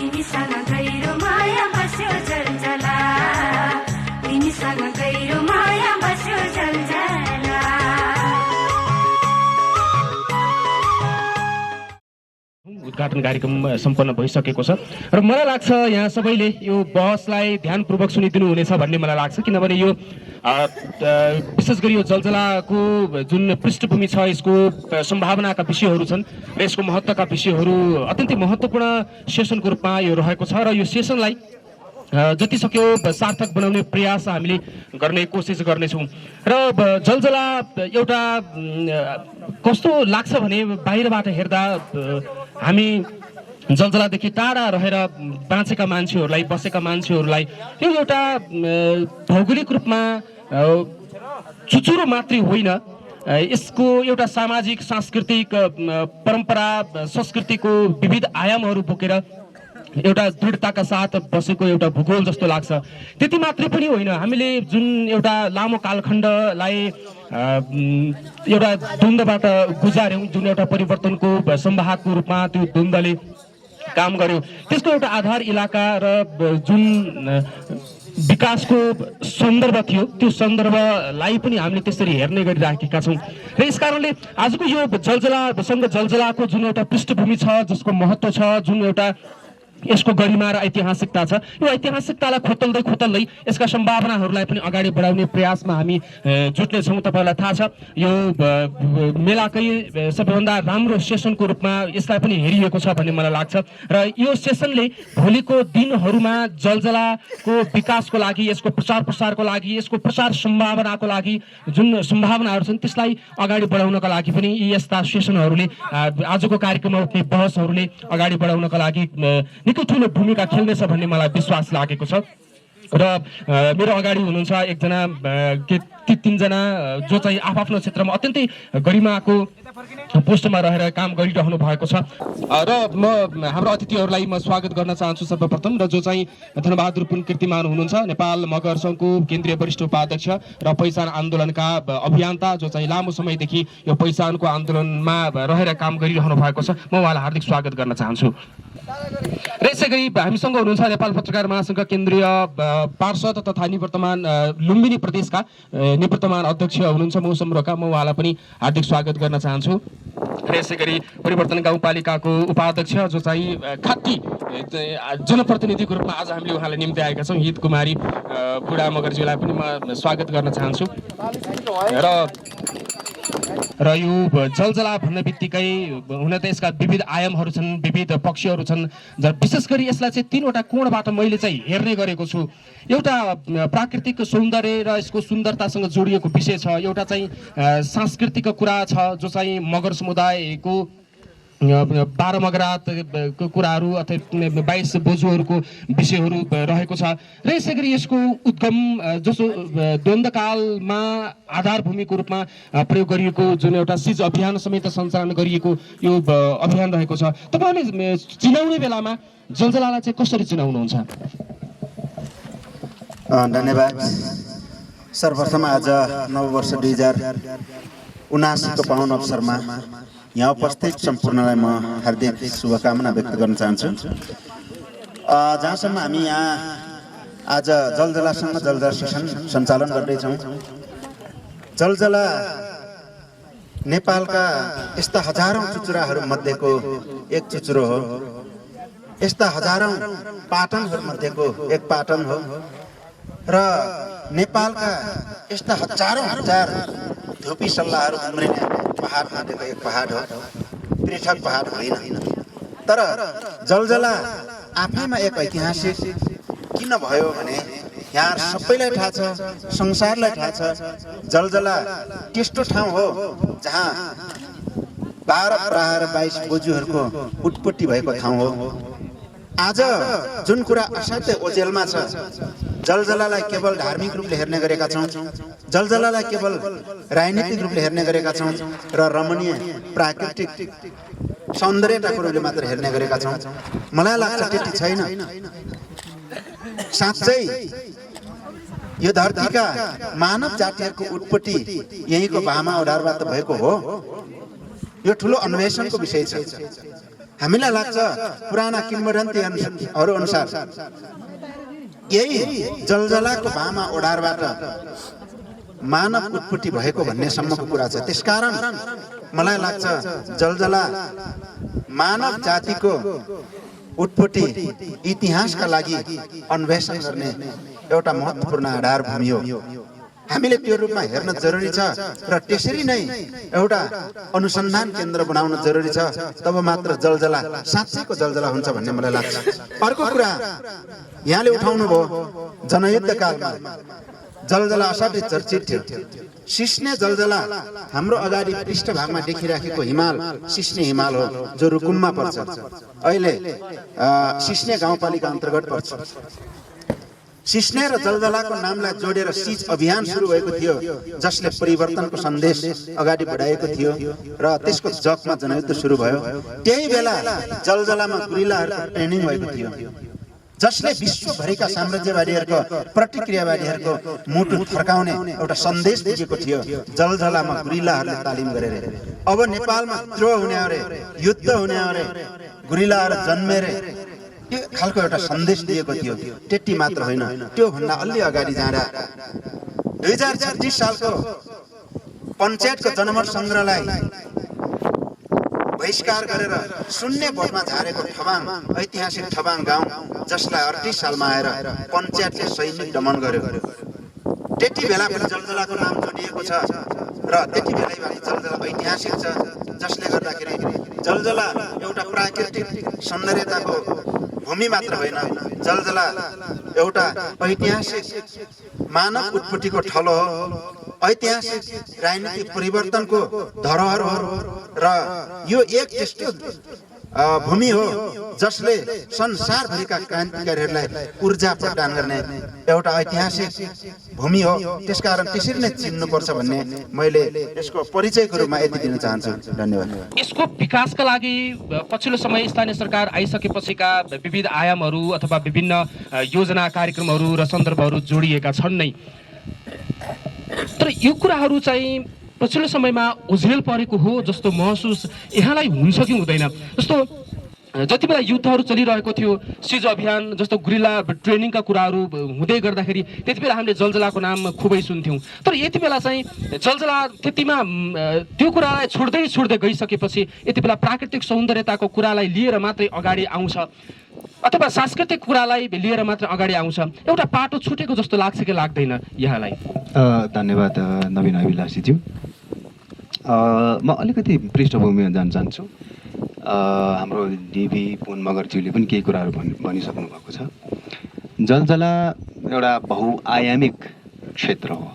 तिमीसँग गहिरो माया बस्यो जलजला तिमीसँग गहिरो माया बस्यो जलजला। उद्घाटन कार्यक्रम सम्पन्न भइसकेको छ र मलाई लाग्छ यहाँ सबैले यो बहसलाई ध्यानपूर्वक सुनिदिनु हुनेछ भन्ने मलाई लाग्छ, किनभने यो विशेष गरी यो जलजलाको जुन पृष्ठभूमि छ, यसको सम्भावनाका विषयहरू छन् र यसको महत्त्वका विषयहरू अत्यन्तै महत्त्वपूर्ण सेसनको रूपमा यो रहेको छ र यो सेसनलाई जति सक्यो सार्थक बनाउने प्रयास हामीले गर्ने कोसिस गर्नेछौँ। र जलजला एउटा कस्तो लाग्छ भने बाहिरबाट हेर्दा हामी जलजलादेखि टाढा रहेर बाँचेका मान्छेहरूलाई, बसेका मान्छेहरूलाई यो एउटा भौगोलिक रूपमा चुचुरो मात्रै होइन, यसको एउटा सामाजिक सांस्कृतिक परम्परा संस्कृतिको विविध आयामहरू बोकेर एउटा दृढताका साथ बसेको एउटा भूगोल जस्तो लाग्छ। त्यति मात्रै पनि होइन, हामीले जुन एउटा लामो कालखण्डलाई एउटा द्वन्द्वबाट गुजार्यौँ, जुन एउटा परिवर्तनको संवाहकको रूपमा त्यो द्वन्द्वले काम गर्यो, त्यसको एउटा आधार इलाका र जुन विकासको सन्दर्भ थियो त्यो सन्दर्भलाई पनि हामीले त्यसरी हेर्ने गरिराखेका छौँ। र यस कारणले आजको यो जलजलाको जुन एउटा पृष्ठभूमि छ, जसको महत्त्व छ, जुन एउटा यसको गरिमा र ऐतिहासिकता छ, यो ऐतिहासिकतालाई खोतल्दै यसका सम्भावनाहरूलाई पनि अगाडि बढाउने प्रयासमा हामी जुट्नेछौँ। तपाईँलाई थाहा छ यो मेलाकै सबैभन्दा राम्रो सेसनको रूपमा यसलाई पनि हेरिएको छ भन्ने मलाई लाग्छ र यो सेसनले भोलिको दिनहरूमा जलजलाको विकासको लागि, यसको प्रचार प्रसारको लागि, यसको प्रचार सम्भावनाको लागि जुन सम्भावनाहरू छन् त्यसलाई अगाडि बढाउनका लागि पनि यस्ता सेसनहरूले, आजको कार्यक्रममा उठ्ने बहसहरूले अगाडि बढाउनका लागि निकै ठुलो भूमिका खेल्नेछ भन्ने मलाई विश्वास लागेको छ। र मेरो अगाडि हुनुहुन्छ एकजना ती तीनजना जो चाहिँ आफ्नो क्षेत्रमा अत्यन्तै गरिमाको पोस्टमा रहेर काम गरिरहनु भएको छ र म हाम्रो अतिथिहरूलाई म स्वागत गर्न चाहन्छु सर्वप्रथम, र जो चाहिँ धनबहादुर पुन कीर्तिमान हुनुहुन्छ, नेपाल मगर सङ्घको केन्द्रीय वरिष्ठ उपाध्यक्ष र पहिचान आन्दोलनका अभियन्ता, जो चाहिँ लामो समयदेखि यो पहिचानको आन्दोलनमा रहेर काम गरिरहनु भएको छ। म उहाँलाई हार्दिक स्वागत गर्न चाहन्छु। र यसै गरी हामीसँग हुनुहुन्छ नेपाल पत्रकार महासङ्घका केन्द्रीय पार्षद तथा निवर्तमान लुम्बिनी प्रदेशका निवर्तमान अध्यक्ष हुनुहुन्छ मौसम रोका, म उहाँलाई पनि हार्दिक स्वागत गर्न चाहन्छु। र यसै गरी परिवर्तन गाउँपालिकाको उपाध्यक्ष, जो चाहिँ खाती जनप्रतिनिधिको रूपमा आज हामीले उहाँलाई निम्ति आएका छौँ, हित कुमारी बुढा मगरज्यूलाई पनि म स्वागत गर्न चाहन्छु। र यो जलजला भन्ने बित्तिकै हुन त यसका विविध आयामहरू छन्, विविध पक्षहरू छन्, विशेष गरी यसलाई चाहिँ तीनवटा कोणबाट मैले चाहिँ हेर्ने गरेको छु। एउटा प्राकृतिक सौन्दर्य र यसको सुन्दरतासँग जोडिएको विषय छ, एउटा चाहिँ सांस्कृतिक कुरा छ, जो चाहिँ मगर समुदायको 12 मगरातको कुराहरू अथवा 22 बोजूहरूको विषयहरू रहेको छ। र यसै गरी यसको उद्गम जसो द्वन्द्वकालमा आधारभूमिको रूपमा प्रयोग गरिएको जुन एउटा सिज अभियान समेत सञ्चालन गरिएको यो अभियान रहेको छ। तपाईँहरूले चिनाउने बेलामा जलजलालाई चाहिँ कसरी चिनाउनुहुन्छ? धन्यवाद। सर्वप्रथम आज नववर्ष 2079 को पावन अवसरमा यहाँ उपस्थित सम्पूर्णलाई म हार्दिक शुभकामना व्यक्त गर्न चाहन्छु। जहाँसम्म हामी यहाँ आज जलजलासँग जलजला सेसन सञ्चालन गर्दैछौँ। जलजला नेपालका यस्ता हजारौं चुचुराहरू मध्येको एक चुचुरो हो, यस्ता हजारौं पाटनहरू मध्येको एक पाटन हो र नेपालका यस्ता हजारौं हजार धुपी सल्लाहरू उम्रिने पहाड मध्येको एक पहाड हो, पृथक पहाड होइन। तर जलजला आफैमा एक ऐतिहासिक किन भयो भने यहाँ सबैलाई थाहा छ, संसारलाई थाहा छ, जलजला त्यस्तो ठाउँ हो जहाँ 12 प्रहार 22 बोजूहरूको उत्पत्ति भएको ठाउँ हो। आज जुन कुरा असाध्यै ओझेलमा छ, जलजलालाई केवल धार्मिक रूपले हेर्ने गरेका छौँ, जलजलालाई केवल राजनीतिक रूपले हेर्ने गरेका छौँ र रमणीय प्राकृतिक सौन्दर्यताको रूपले मात्र हेर्ने गरेका छौँ। मलाई लाग्छ त्यति छैन। साँच्चै यो धरतीका मानव जातिहरूको उत्पत्ति यहीँको भामा ओडारबाट भएको हो। यो ठुलो अन्वेषणको विषय छ। हामीलाई लाग्छ पुराना किंवदन्तीहरू अनुसार यही जलजलाको भामा ओडारबाट मानव उत्पत्ति भएको भन्ने सम्मको कुरा छ। त्यसकारण मलाई लाग्छ जलजला मानव जातिको उत्पत्ति इतिहासका लागि अन्वेषण गर्ने एउटा महत्त्वपूर्ण आधार भूमि हो। हामीले त्यो रूपमा हेर्न जरुरी छ र त्यसरी नै एउटा अनुसन्धान केन्द्र बनाउन जरुरी छ। तब मात्र जलजला साँच्चैको जलजला हुन्छ भन्ने मलाई लाग्छ। अर्को कुरा यहाँले उठाउनु भयो, जनयुद्ध कालमा जलजला असाध्यै चर्चित थियो। सिस्ने जलजला हाम्रो अगाडि पृष्ठभागमा देखिराखेको हिमाल सिस्ने हिमाल हो, जो रुकुममा पर्छ। अहिले सिस्ने गाउँपालिका अन्तर्गत पर्छ। सिस्ने र जलजलाको नामलाई जोडेर सिज अभियान सुरु भएको थियो, जसले परिवर्तनको सन्देश अगाडि बढाएको थियो र त्यसको जगमा जनयुद्ध सुरु भयो। त्यही बेला जलजलामा गुरिल्लाहरूको ट्रेनिङ भएको थियो, जसले विश्वभरिका साम्राज्यवादीहरूको प्रतिक्रियावादीहरूको मुटु थर्काउने एउटा सन्देश दिएको थियो। जलजलामा गुरिल्लाहरूले तालिम गरेर अब नेपालमा विद्रोह हुने अरे, युद्ध हुने अरे, गुरिल्लाहरू जन्मे रे, त्यो खालको एउटा सन्देश दिएको थियो। त्यति मात्र होइन, त्यो भन्दा अलि अगाडि जाँदा 2036 सालको पञ्चायतको जनमत संग्रहलाई बहिष्कार गरेर शून्य भोटमा झारेको ठबाङ, ऐतिहासिक ठबाङ गाउँ, जसलाई 38 सालमा आएर पञ्चायतले सैनिक दमन गर्यो। त्यति बेला पनि जलजलाको नाम जोडिएको छ र त्यति बेलैबाट जलजला ऐतिहासिक छ, जसले गर्दाखेरि जलजला एउटा प्राकृतिक सौन्दर्यताको भूमि मात्र होइन, जलजला एउटा ऐतिहासिक मानव उत्पत्तिको ठलो हो, ऐतिहासिक राजनीतिक परिवर्तनको धरोहर हो र यो एक त्यस्तो भूमि हो जसले संसारभरिका क्रान्तिकारीहरूलाई ऊर्जा प्रदान गर्ने एउटा ऐतिहासिक भूमि हो। त्यसकारण त्यसरी नै चिन्नुपर्छ भन्ने मैले यसको परिचयको रूपमा यति दिन चाहन्छु। धन्यवाद। यसको विकासका लागि पछिल्लो समय स्थानीय सरकार आइसकेपछिका विविध आयामहरू अथवा विभिन्न योजना कार्यक्रमहरू र सन्दर्भहरू जोडिएका छन् नै, तर यो कुराहरू चाहिँ पछिल्लो समयमा ओझेल परेको हो जस्तो महसुस यहाँलाई हुन्छ कि हुँदैन? जस्तो जति बेला युद्धहरू चलिरहेको थियो, सिज अभियान जस्तो गुरिल्ला ट्रेनिङका कुराहरू हुँदै गर्दाखेरि त्यति बेला हामीले जलजलाको नाम खुबै सुन्थ्यौँ। तर यति बेला चाहिँ जलजला त्यतिमा त्यो कुरालाई छोड्दै गइसकेपछि यति बेला प्राकृतिक सौन्दर्यताको कुरालाई लिएर मात्रै अगाडि आउँछ अथवा सांस्कृतिक कुरालाई लिएर मात्र अगाडि आउँछ। एउटा पाटो छुटेको जस्तो लाग्छ कि लाग्दैन यहाँलाई? धन्यवाद नवीन अभिलाषीज्यू। म अलिकति पृष्ठभूमिमा जान चाहन्छु। हाम्रो डिबी पुन मगरज्यूले पनि केही कुराहरू भनिसक्नु भएको छ। जलजला एउटा बहुआयामिक क्षेत्र हो,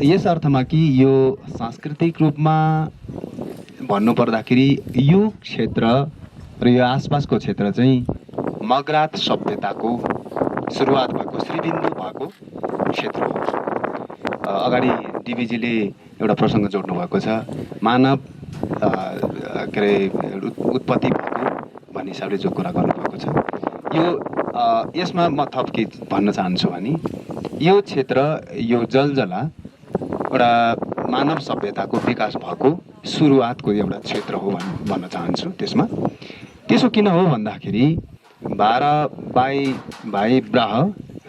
यस अर्थमा कि यो सांस्कृतिक रूपमा भन्नुपर्दाखेरि यो क्षेत्र र यो आसपासको क्षेत्र चाहिँ मगरात सभ्यताको सुरुवात भएको, श्रीबिन्दु भएको क्षेत्र हो। अगाडि डिबीजीले एउटा प्रसङ्ग जोड्नु भएको छ, मानव के अरे उत्पत्ति भएको भन्ने हिसाबले जो कुरा गर्नुभएको छ, यो यसमा म थप के भन्न चाहन्छु भने यो क्षेत्र, यो जलजला एउटा मानव सभ्यताको विकास भएको सुरुवातको एउटा क्षेत्र हो भन्न चाहन्छु। त्यसो किन हो भन्दाखेरि 12 भाइ ब्राह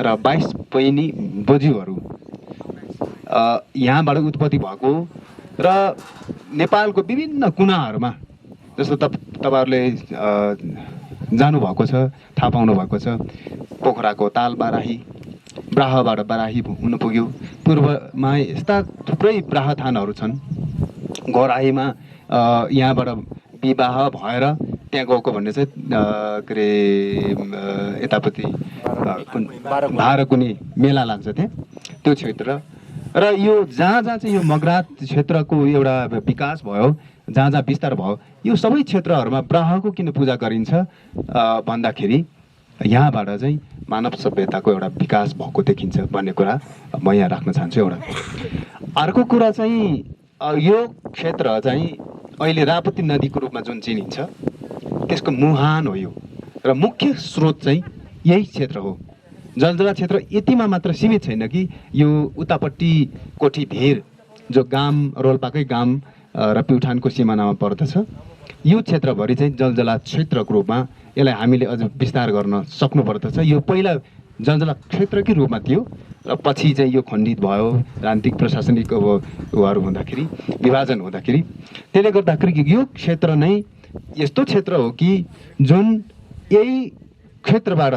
र 22 बहिनी बोजूहरू यहाँबाट उत्पत्ति भएको र नेपालको विभिन्न कुनाहरूमा, जस्तो तपाईँहरूले जानुभएको छ, थाहा पाउनु भएको छ, पोखराको ताल बाराही, ब्राहबाट बाराही हुन पुग्यो, पूर्वमा यस्ता थुप्रै ब्राह थानहरू छन्। घोराहीमा यहाँबाट विवाह भएर त्यहाँ गएको भन्ने चाहिँ के अरे यतापट्टि भारकुनी मेला लाग्छ त्यहाँ, त्यो क्षेत्र। र यो जहाँ चाहिँ यो मगरात क्षेत्रको एउटा विकास भयो, जहाँ विस्तार भयो, यो सबै क्षेत्रहरूमा ब्राहको किन पूजा गरिन्छ भन्दाखेरि यहाँबाट चाहिँ मानव सभ्यताको एउटा विकास भएको देखिन्छ भन्ने कुरा म यहाँ राख्न चाहन्छु। एउटा अर्को कुरा चाहिँ यो क्षेत्र चाहिँ अहिले राप्ती नदीको रूपमा जुन चिनिन्छ त्यसको मुहान हो यो, र मुख्य स्रोत चाहिँ यही क्षेत्र हो। जलजला क्षेत्र यतिमा मात्र सीमित छैन कि यो उतापट्टि कोठी भेर जो गाम, रोल्पाकै गाम र प्युठानको सिमानामा पर्दछ, यो क्षेत्रभरि चाहिँ जलजला क्षेत्रको रूपमा यसलाई हामीले अझ विस्तार गर्न सक्नुपर्दछ। यो पहिला जलजला क्षेत्रकै रूपमा थियो र पछि चाहिँ यो खण्डित भयो राजनीतिक प्रशासनिक उहरू हुँदाखेरि विभाजन हुँदाखेरि। त्यसले गर्दाखेरि यो क्षेत्र नै यस्तो क्षेत्र हो कि जुन यही क्षेत्रबाट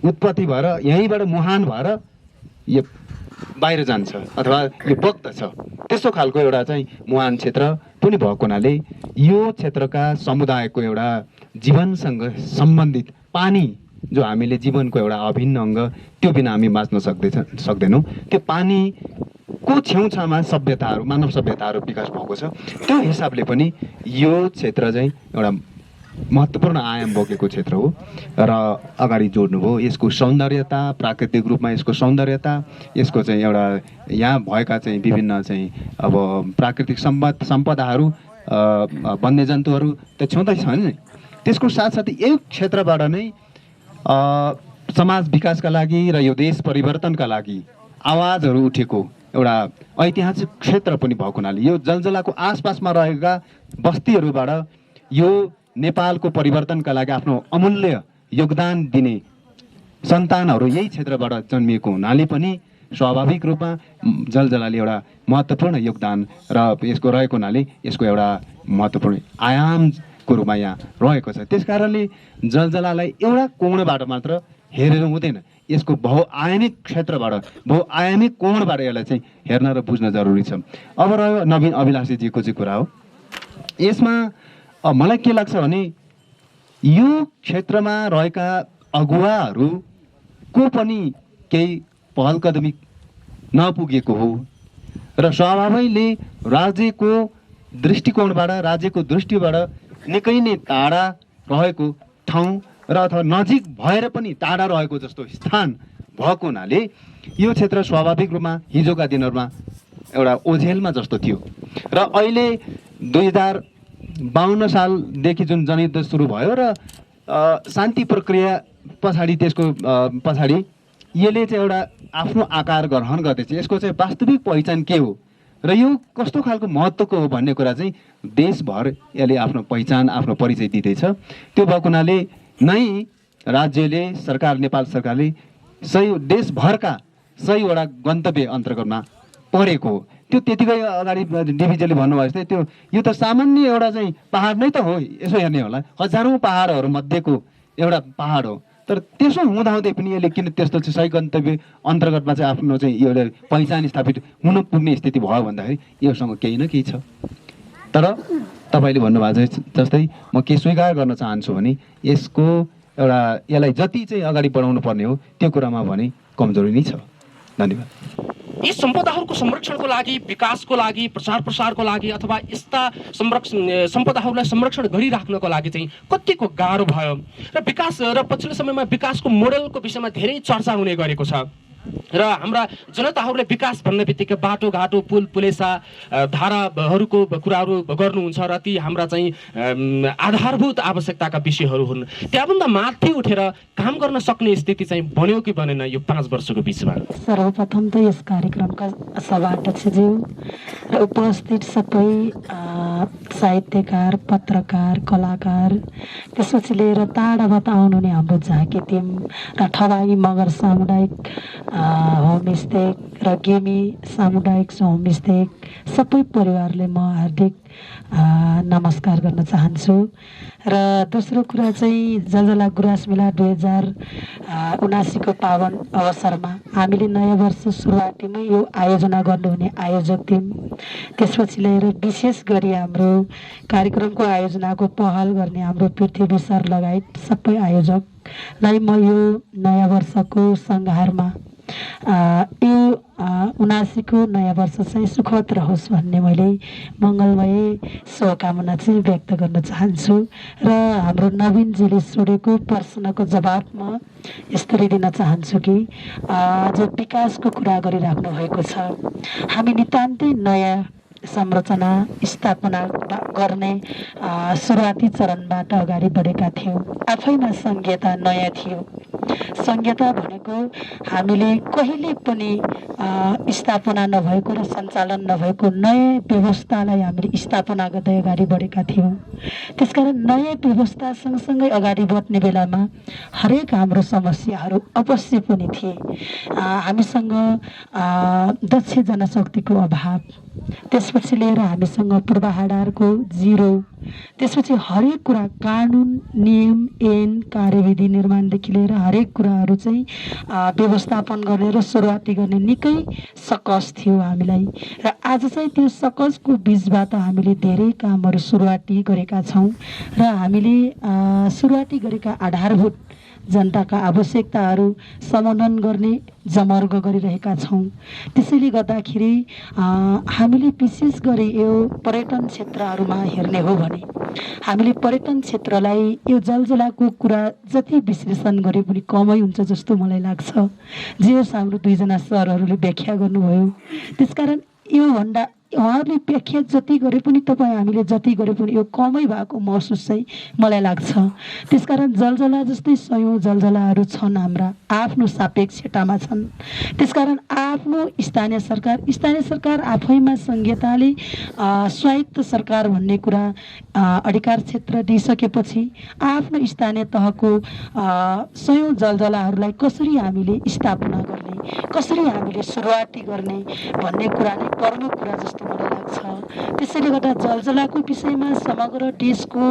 उत्पत्ति भएर यहीँबाट मुहान भएर यो बाहिर जान्छ अथवा यो बग्दछ, त्यस्तो खालको एउटा चाहिँ मुहान क्षेत्र पनि भएको हुनाले यो क्षेत्रका समुदायको एउटा जीवनसँग सम्बन्धित पानी जो हामीले जीवनको एउटा अभिन्न अङ्ग, त्यो बिना हामी बाँच्न सक्दैनौँ। त्यो पानीको छेउछाउमा सभ्यताहरू, मानव सभ्यताहरू विकास भएको छ। त्यो हिसाबले पनि यो क्षेत्र चाहिँ एउटा महत्त्वपूर्ण आयाम बोकेको क्षेत्र हो र अगाडि जोड्नुभयो यसको सौन्दर्यता, प्राकृतिक रूपमा यसको सौन्दर्यता, यसको चाहिँ एउटा यहाँ भएका चाहिँ विभिन्न चाहिँ अब प्राकृतिक सम्पदाहरू, वन्यजन्तुहरू त छँदै छन् नि। त्यसको साथसाथै यही क्षेत्रबाट नै समाज विकासका लागि र यो देश परिवर्तनका लागि आवाजहरू उठेको एउटा ऐतिहासिक क्षेत्र पनि भएको हुनाले यो जलजलाको आसपासमा रहेका बस्तीहरूबाट यो नेपालको परिवर्तनका लागि आफ्नो अमूल्य योगदान दिने सन्तानहरू यही क्षेत्रबाट जन्मिएको हुनाले पनि स्वाभाविक रूपमा जलजलाले एउटा महत्त्वपूर्ण योगदान र यसको रहेको हुनाले यसको एउटा महत्त्वपूर्ण आयामको रूपमा यहाँ रहेको छ। त्यस कारणले जलजलालाई एउटा कोणबाट मात्र हेरेर हुँदैन, यसको बहुआयामिक क्षेत्रबाट, बहुआयामिक कोणबाट यसलाई चाहिँ हेर्न र बुझ्न जरुरी छ। अब रह्यो नवीन अभिलाषीजीको चाहिँ कुरा हो, यसमा मलाई के लाग्छ भने यो क्षेत्रमा रहेका अगुवाहरूको पनि केही पहल कदमी नपुगेको हो र स्वभावैले राज्यको दृष्टिकोणबाट, राज्यको दृष्टिबाट निकै नै टाढा रहेको ठाउँ र अथवा नजिक भएर पनि टाढा रहेको जस्तो स्थान भएको हुनाले यो क्षेत्र स्वाभाविक रूपमा हिजोका दिनहरूमा एउटा ओझेलमा जस्तो थियो र अहिले 2052 सालदेखि जुन जनयुद्ध सुरु भयो र शान्ति प्रक्रिया पछाडि, त्यसको पछाडि यसले चाहिँ एउटा आफ्नो आकार ग्रहण गर्दैछ। यसको चाहिँ वास्तविक पहिचान के हो र यो कस्तो खालको महत्त्वको हो भन्ने कुरा चाहिँ देशभर यसले आफ्नो पहिचान, आफ्नो परिचय दिँदैछ। त्यो भएको हुनाले नै राज्यले, सरकार, नेपाल सरकारले देशभरका 100वटा गन्तव्य अन्तर्गतमा परेको हो। त्यो त्यतिकै अगाडि डिभिजीले भन्नुभयो जस्तै त्यो यो त सामान्य एउटा चाहिँ पहाड नै त हो, यसो हेर्ने होला हजारौँ पहाडहरू मध्येको एउटा पहाड हो। तर त्यसो हुँदाहुँदै पनि यसले किन त्यस्तो चाहिँ सही गन्तव्य अन्तर्गतमा चाहिँ आफ्नो चाहिँ यो पहिचान स्थापित हुन पुग्ने स्थिति भयो भन्दाखेरि योसँग केही न केही छ। तर तपाईँले भन्नुभएको जस्तै म के स्वीकार गर्न चाहन्छु भने यसको एउटा यसलाई जति चाहिँ अगाडि बढाउनु पर्ने हो त्यो कुरामा भने कमजोरी नै छ। धन्यवाद। यी सम्पदाहरूको संरक्षणको लागि, विकासको लागि, प्रचार प्रसारको लागि अथवा यस्ता सम्पदाहरूलाई संरक्षण गरिराख्नको लागि चाहिँ कतिको गाह्रो भयो र विकास र पछिल्लो समयमा विकासको मोडलको विषयमा धेरै चर्चा हुने गरेको छ र हाम्रा जनताहरूले विकास भन्ने बित्तिकै बाटोघाटो, पुल पुलेसा, धाराहरूको कुराहरू गर्नुहुन्छ र ती हाम्रा चाहिँ आधारभूत आवश्यकताका विषयहरू हुन्। त्यहाँभन्दा माथि उठेर काम गर्न सक्ने स्थिति चाहिँ बन्यो कि बनेन यो 5 वर्षको बिचमा? सर्वप्रथम त यस कार्यक्रमका सभाध्यक्षज्यू र उपस्थित सबै साहित्यकार, पत्रकार, कलाकार, त्यसपछि लिएर टाढाबाट आउनुहुने हाम्रो झाँकी टिम र ठवाई मगर सामुदायिक होमस्टे र गेमी सामुदायिक होमस्टे सबै परिवारले म हार्दिक नमस्कार गर्न चाहन्छु। र दोस्रो कुरा चाहिँ जलजला गुराँस मेला 2079 को पावन अवसरमा हामीले नयाँ वर्ष सुरुवातीमै यो आयोजना गर्नुहुने आयोजक टिम, त्यसपछि लिएर विशेष गरी हाम्रो कार्यक्रमको आयोजनाको पहल गर्ने हाम्रो पृथ्वी सर लगायत सबै आयोजकलाई म यो नयाँ वर्षको सङ्घारमा यो 79 को नयाँ वर्ष चाहिँ सुखद रहोस् भन्ने मैले मङ्गलमय शुभकामना चाहिँ व्यक्त गर्न चाहन्छु। र हाम्रो नवीनजीले सोधेको प्रश्नको जवाब म यसरी दिन चाहन्छु कि जो विकासको कुरा गरिराख्नु भएको छ, हामी नितान्तै नयाँ संरचना स्थापना गर्ने सुरुवाती चरणबाट अगाडि बढेका थियौँ। आफैमा संहिता नयाँ थियो संहिता भनेको हामीले कहिले पनि स्थापना नभएको र सञ्चालन नभएको नयाँ व्यवस्थालाई हामीले स्थापना गर्दै अगाडि बढेका थियौँ। त्यसकारण नयाँ व्यवस्था सँगसँगै अगाडि बढ्ने बेलामा हरेक हाम्रो समस्याहरू अवश्य पनि थिए। हामीसँग दक्ष जनशक्तिको अभाव, त्यसपछि लिएर हामीसँग पूर्वाधारको जिरो, त्यसपछि हरेक कुरा कानुन नियम ऐन कार्यविधि निर्माणदेखि लिएर हरेक कुराहरू चाहिँ व्यवस्थापन गर्ने र सुरुवाती गर्ने निकै सकस थियो हामीलाई। र आज चाहिँ त्यो सकसको बिचबाट हामीले धेरै कामहरू सुरुवाती गरेका छौँ र हामीले सुरुवाती गरेका आधारभूत जनताका आवश्यकताहरू समाधान गर्ने जमर्ग गरिरहेका छौँ। त्यसैले गर्दाखेरि हामीले विशेष गरी यो पर्यटन क्षेत्रहरूमा हेर्ने हो भने हामीले पर्यटन क्षेत्रलाई यो जलजलाको कुरा जति विश्लेषण गरे पनि कमै हुन्छ जस्तो मलाई लाग्छ। जे होस् हाम्रो दुईजना सरहरूले व्याख्या गर्नुभयो, त्यसकारण योभन्दा उहाँहरूले व्याख्या जति गरे पनि तपाईँ हामीले जति गरे पनि यो कमै भएको महसुस चाहिँ मलाई लाग्छ। त्यसकारण जलजला जस्तै सयौँ जलजलाहरू छन्, हाम्रा आफ्नो सापेक्षतामा छन्। त्यसकारण आफ्नो स्थानीय सरकार आफैमा संहिताले स्वायत्त सरकार भन्ने कुरा अधिकार क्षेत्र दिइसकेपछि आफ्नो स्थानीय तहको सयौँ जलजलाहरूलाई कसरी हामीले स्थापना गर्ने, कसरी हामीले सुरुवाती गर्ने भन्ने कुरा नै प्रमुख कुरा जस्तो मलाई लाग्छ। त्यसैले गर्दा जलजलाको विषयमा समग्र देशको,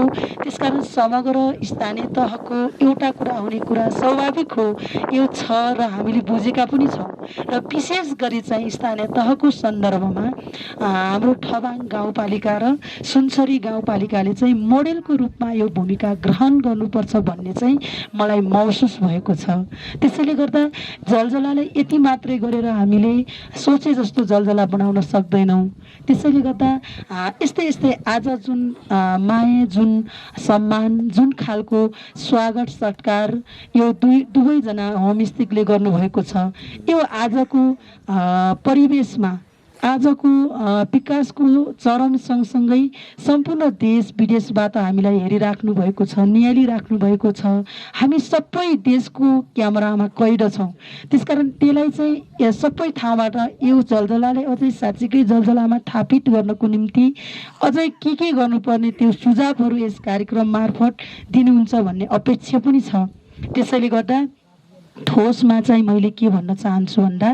त्यसकारण समग्र स्थानीय तहको एउटा कुरा हुने कुरा स्वाभाविक हो, यो छ र हामीले बुझेका पनि छौँ। र विशेष गरी चाहिँ स्थानीय तहको सन्दर्भमा हाम्रो ठबाङ गाउँपालिका र सुनसरी गाउँपालिकाले चाहिँ मोडेलको रूपमा यो भूमिका ग्रहण गर्नुपर्छ भन्ने चाहिँ मलाई महसुस भएको छ। त्यसैले गर्दा जलजलालाई यति मात्रै गरेर हामीले सोचे जस्तो जलजला बनाउन सक्दैनौँ। त्यसैले गर्दा यस्तै यस्तै आज जुन माया, जुन सम्मान, जुन खालको स्वागत सत्कार यो दुवैजना होमस्टेले गर्नुभएको छ, यो आजको परिवेशमा आजको विकासको चरम सँगसँगै सम्पूर्ण देश विदेशबाट हामीलाई हेरिराख्नु भएको छ, निहालिराख्नु भएको छ। हामी सबै देशको क्यामेरामा कैद छौँ। त्यसकारण त्यसलाई चाहिँ सबै ठाउँबाट यो जलजलालाई अझै साँच्चीकै जलजलामा थापित गर्नको निम्ति अझै के गर्नुपर्ने त्यो सुझावहरू यस कार्यक्रम मार्फत दिनुहुन्छ भन्ने अपेक्षा पनि छ। त्यसैले गर्दा ठोसमा चाहिँ मैले के भन्न चाहन्छु भन्दा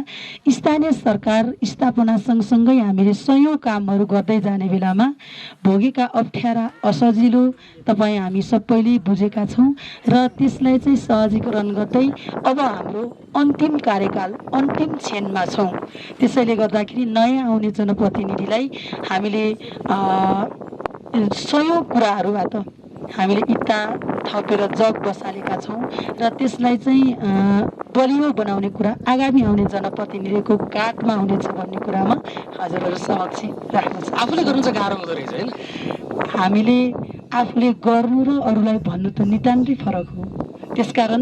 स्थानीय सरकार स्थापना सँगसँगै हामीले सयौँ कामहरू गर्दै जाने बेलामा भोगेका अप्ठ्यारा असजिलो तपाईँ हामी सबैले बुझेका छौँ र त्यसलाई चाहिँ सहजीकरण गर्दै अब हाम्रो अन्तिम कार्यकाल अन्तिम क्षणमा छौँ। त्यसैले गर्दाखेरि नयाँ आउने जनप्रतिनिधिलाई हामीले सयौँ कुराहरूबाट हामीले इँटा थपेर जग बसालेका छौँ र त्यसलाई चाहिँ बलियो बनाउने कुरा आगामी आउने जनप्रतिनिधिको काखमा हुनेछ भन्ने कुरामा हजुरहरू समक्ष राख्न छ। आफूले गर्नु चाहिँ गाह्रो हुँदो रहेछ होइन? हामीले आफूले गर्नु र अरूलाई भन्नु त नितान्तै फरक हो। त्यसकारण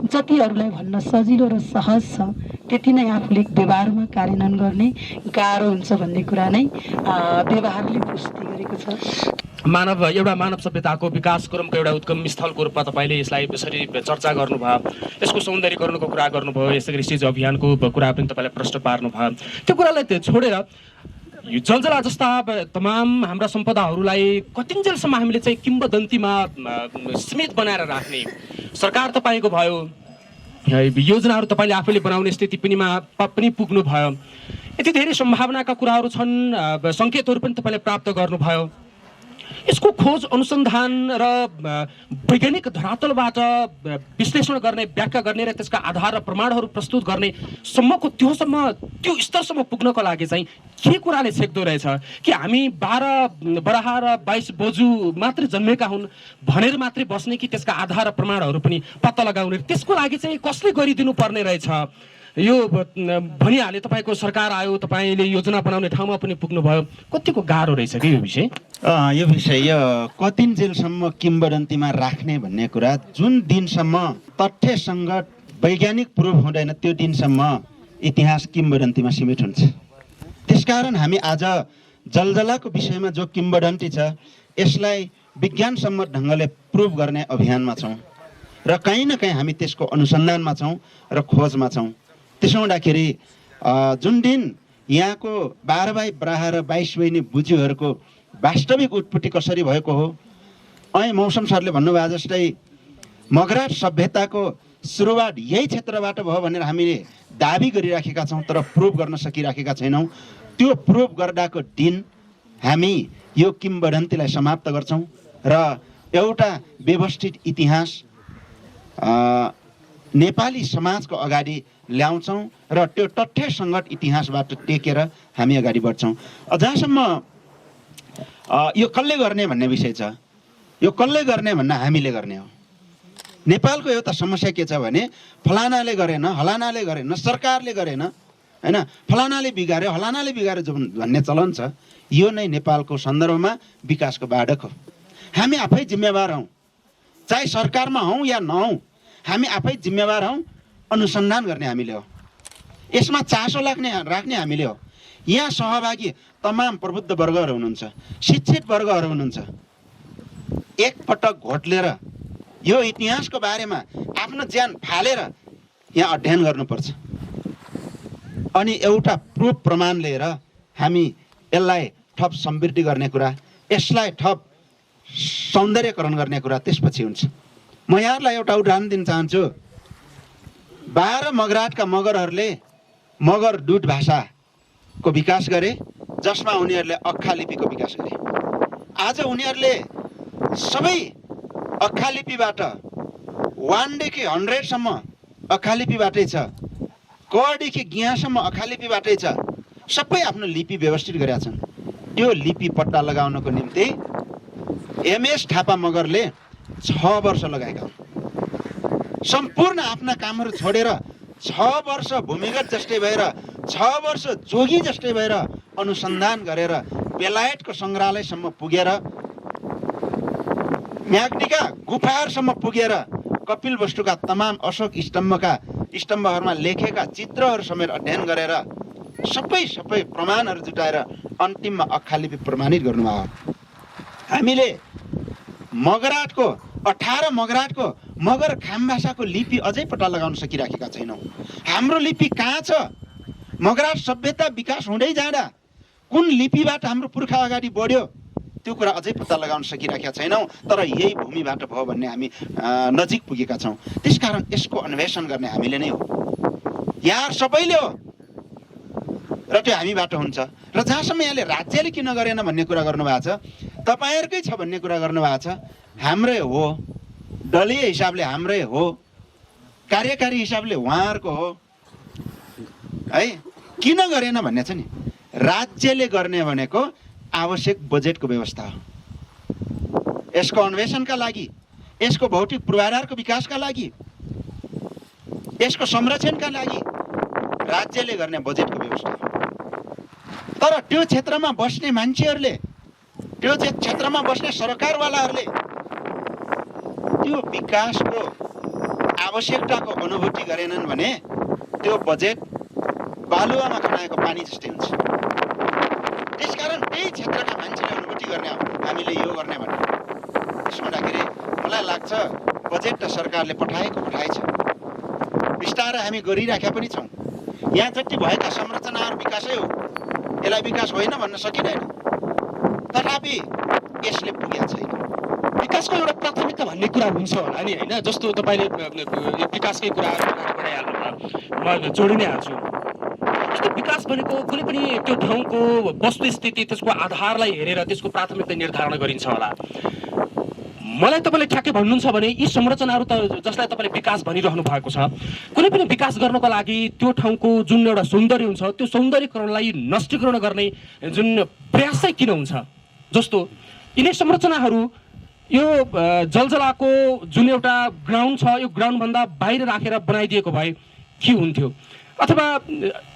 जति अरूलाई भन्न सजिलो र सहज छ त्यति नै आफूले व्यवहारमा कार्यान्वयन गर्ने गाह्रो हुन्छ भन्ने कुरा नै व्यवहारले पुष्टि गरेको छ। एउटा मानव सभ्यताको विकास क्रमको एउटा उत्तम स्थलको रूपमा तपाईँले यसलाई यसरी चर्चा गर्नुभयो, यसको सौन्दर्यीकरणको कुरा गर्नुभयो, यसै गरी सिज अभियानको कुरा पनि तपाईँले प्रश्न पार्नुभयो। त्यो कुरालाई छोडेर यो जलजला जस्ता तमाम हाम्रा सम्पदाहरूलाई कतिन्जेलसम्म हामीले चाहिँ किम्वदन्तीमा सीमित बनाएर राख्ने सरकार तपाईँको भयो, योजनाहरू तपाईँले आफैले बनाउने स्थिति पनि पुग्नु भयो। यति धेरै सम्भावनाका कुराहरू छन्, सङ्केतहरू पनि तपाईँले प्राप्त गर्नुभयो। यसको खोज अनुसन्धान र वैज्ञानिक धरातलबाट विश्लेषण गर्ने, व्याख्या गर्ने र त्यसका आधार र प्रमाणहरू प्रस्तुत गर्ने त्यो स्तरसम्म पुग्नको लागि चाहिँ के कुराले छेक्दो रहेछ कि हामी 12 बराहा र 22 बोजू मात्रै जन्मेका हुन् भनेर मात्रै बस्ने कि त्यसका आधार र प्रमाणहरू पनि पत्ता लगाउने, त्यसको लागि चाहिँ कसले गरिदिनु पर्ने रहेछ? यो भनिहाले तपाईँको सरकार आयो, तपाईँले योजना बनाउने ठाउँमा पनि पुग्नुभयो, कतिको गाह्रो रहेछ कि यो विषय? यो विषय कतिन्जेलसम्म किम्वदन्तीमा राख्ने भन्ने कुरा जुन दिनसम्म तथ्यसँग वैज्ञानिक प्रुफ हुँदैन त्यो दिनसम्म इतिहास किम्वदन्तीमा सीमित हुन्छ। त्यसकारण हामी आज जलजलाको विषयमा जो किम्वदन्ती छ यसलाई विज्ञानसम्मत ढङ्गले प्रुफ गर्ने अभियानमा छौँ र कहीँ न कहीँ हामी त्यसको अनुसन्धानमा छौँ र खोजमा छौँ। त्यसो हुँदाखेरि जुन दिन यहाँको 12 भाइ ब्राह र 22 बहिनी बुज्यूहरूको वास्तविक उत्पत्ति कसरी भएको हो, ऐ मौसम सरले भन्नुभयो जस्तै मगराट सभ्यताको सुरुवात यही क्षेत्रबाट भयो भनेर हामीले दाबी गरिराखेका छौँ, तर प्रुभ गर्न सकिराखेका छैनौँ। त्यो प्रुभ गर्दाको दिन हामी यो किम्वदन्तीलाई समाप्त गर्छौँ र एउटा व्यवस्थित इतिहास नेपाली समाजको अगाडि ल्याउँछौँ र त्यो तथ्यसङ्गत इतिहासबाट टेकेर हामी अगाडि बढ्छौँ। जहाँसम्म यो कसले गर्ने भन्ने विषय छ, यो कसले गर्ने भन्दा हामीले गर्ने हो। नेपालको एउटा समस्या के छ भने फलानाले गरेन, हलानाले गरेन, सरकारले गरेन, हैन, फलानाले बिगार्यो, हलानाले बिगार्यो भन्ने चलन छ। यो नै नेपालको सन्दर्भमा विकासको बाधक हो। हामी आफै जिम्मेवार हौँ, चाहे सरकारमा हौँ या नहौँ, हामी आफै जिम्मेवार हौँ। अनुसन्धान गर्ने हामीले हो, यसमा चासो राख्ने हामीले हो। यहाँ सहभागी तमाम प्रबुद्ध वर्गहरू हुनुहुन्छ, शिक्षित वर्गहरू हुनुहुन्छ। एकपटक घोट्लेर यो इतिहासको बारेमा आफ्नो ज्यान फालेर यहाँ अध्ययन गर्नुपर्छ अनि एउटा प्रुफ प्रमाण लिएर हामी यसलाई थप समृद्धि गर्ने कुरा, यसलाई थप सौन्दर्यकरण गर्ने कुरा त्यसपछि हुन्छ। म यहाँलाई एउटा उदाहरण दिन चाहन्छु। 12 मगराटका मगरहरूले मगर दुध भाषाको विकास गरे, जसमा उनीहरूले अक्खा लिपिको विकास गरे। आज उनीहरूले सबै अक्खा लिपिबाट 1 देखि 100 सम्म अक्खा लिपिबाटै छ, कदेखि ज्ञासम्म अक्खा लिपिबाटै छ। सबै आफ्नो लिपि व्यवस्थित गरेका छन्। त्यो लिपि पत्ता लगाउनको निम्ति एमएस थापा मगरले 6 वर्ष लगाएका हुन्। सम्पूर्ण आफ्ना कामहरू छोडेर 6 वर्ष भूमिगत जस्तै भएर, 6 वर्ष जोगी जस्तै भएर अनुसन्धान गरेर बेलायतको सङ्ग्रहालयसम्म पुगेर, म्याग्दीका गुफाहरूसम्म पुगेर कपिल वस्तुका तमाम अशोक स्तम्भहरूमा लेखेका चित्रहरू समेत अध्ययन गरेर सबै प्रमाणहरू जुटाएर अन्तिममा अक्खा लिपि प्रमाणित गर्नुभयो। हामीले मगराटको 18 मगराटको मगर खाम भाषाको लिपि अझै पत्ता लगाउन सकिराखेका छैनौँ। हाम्रो लिपि कहाँ छ? मगराट सभ्यता विकास हुँदै जाँदा कुन लिपिबाट हाम्रो पुर्खा अगाडि बढ्यो त्यो कुरा अझै पत्ता लगाउन सकिराखेका छैनौँ। तर यही भूमिबाट भयो भन्ने हामी नजिक पुगेका छौँ। त्यसकारण यसको अन्वेषण गर्ने हामीले नै हो, यहाँ सबैले हो र त्यो हामीबाट हुन्छ। र जहाँसम्म यहाँले राज्यले किन गरेन भन्ने कुरा गर्नुभएको छ, तपाईँहरूकै छ भन्ने कुरा गर्नुभएको छ। हाम्रै हो, दलीय हिसाबले हाम्रै हो, कार्यकारी हिसाबले उहाँहरूको हो है। किन गरेन भन्ने छ नि, राज्यले गर्ने भनेको आवश्यक बजेटको व्यवस्था हो। यसको अन्वेषणका लागि, यसको भौतिक पूर्वाधारको विकासका लागि, यसको संरक्षणका लागि राज्यले गर्ने बजेटको व्यवस्था हो। तर त्यो क्षेत्रमा बस्ने मान्छेहरूले, त्यो क्षेत्रमा बस्ने सरकारवालाहरूले त्यो विकासको आवश्यकताको अनुभूति गरेनन् भने त्यो बजेट बालुवामा खनाएको पानी जस्तै हुन्छ। त्यसकारण त्यही क्षेत्रका मान्छेले अनुभूति गर्ने, हामीले यो गर्ने भन्ने। त्यसो हुँदाखेरि मलाई लाग्छ बजेट त सरकारले पठाएछ, बिस्तारै हामी गरिराखेका पनि छौँ। यहाँ जति भएका संरचनाहरू विकासै हो, यसलाई विकास होइन भन्न सकिँदैन। तथापि यसले पुगेको छैन। विकासको एउटा प्राथमिकता भन्ने कुरा हुन्छ होला नि, होइन? जस्तो तपाईँले विकासकै कुराहरू बढाइहाल्नु, म जोडि नै हाल्छु। जस्तो विकास भनेको कुनै पनि त्यो ठाउँको वस्तुस्थिति, त्यसको आधारलाई हेरेर त्यसको प्राथमिकता निर्धारण गरिन्छ होला। मलाई तपाईँले ठ्याक्कै भन्नुहुन्छ भने यी संरचनाहरू त जसलाई तपाईँले विकास भनिरहनु भएको छ, कुनै पनि विकास गर्नको लागि त्यो ठाउँको जुन एउटा सौन्दर्य हुन्छ त्यो सौन्दर्यकरणलाई नष्टीकरण गर्ने जुन प्रयास चाहिँ किन हुन्छ? जस्तो यिनै संरचनाहरू यो जलजलाको जुन एउटा ग्राउन्ड छ, यो ग्राउन्डभन्दा बाहिर राखेर बनाइदिएको भए के हुन्थ्यो? अथवा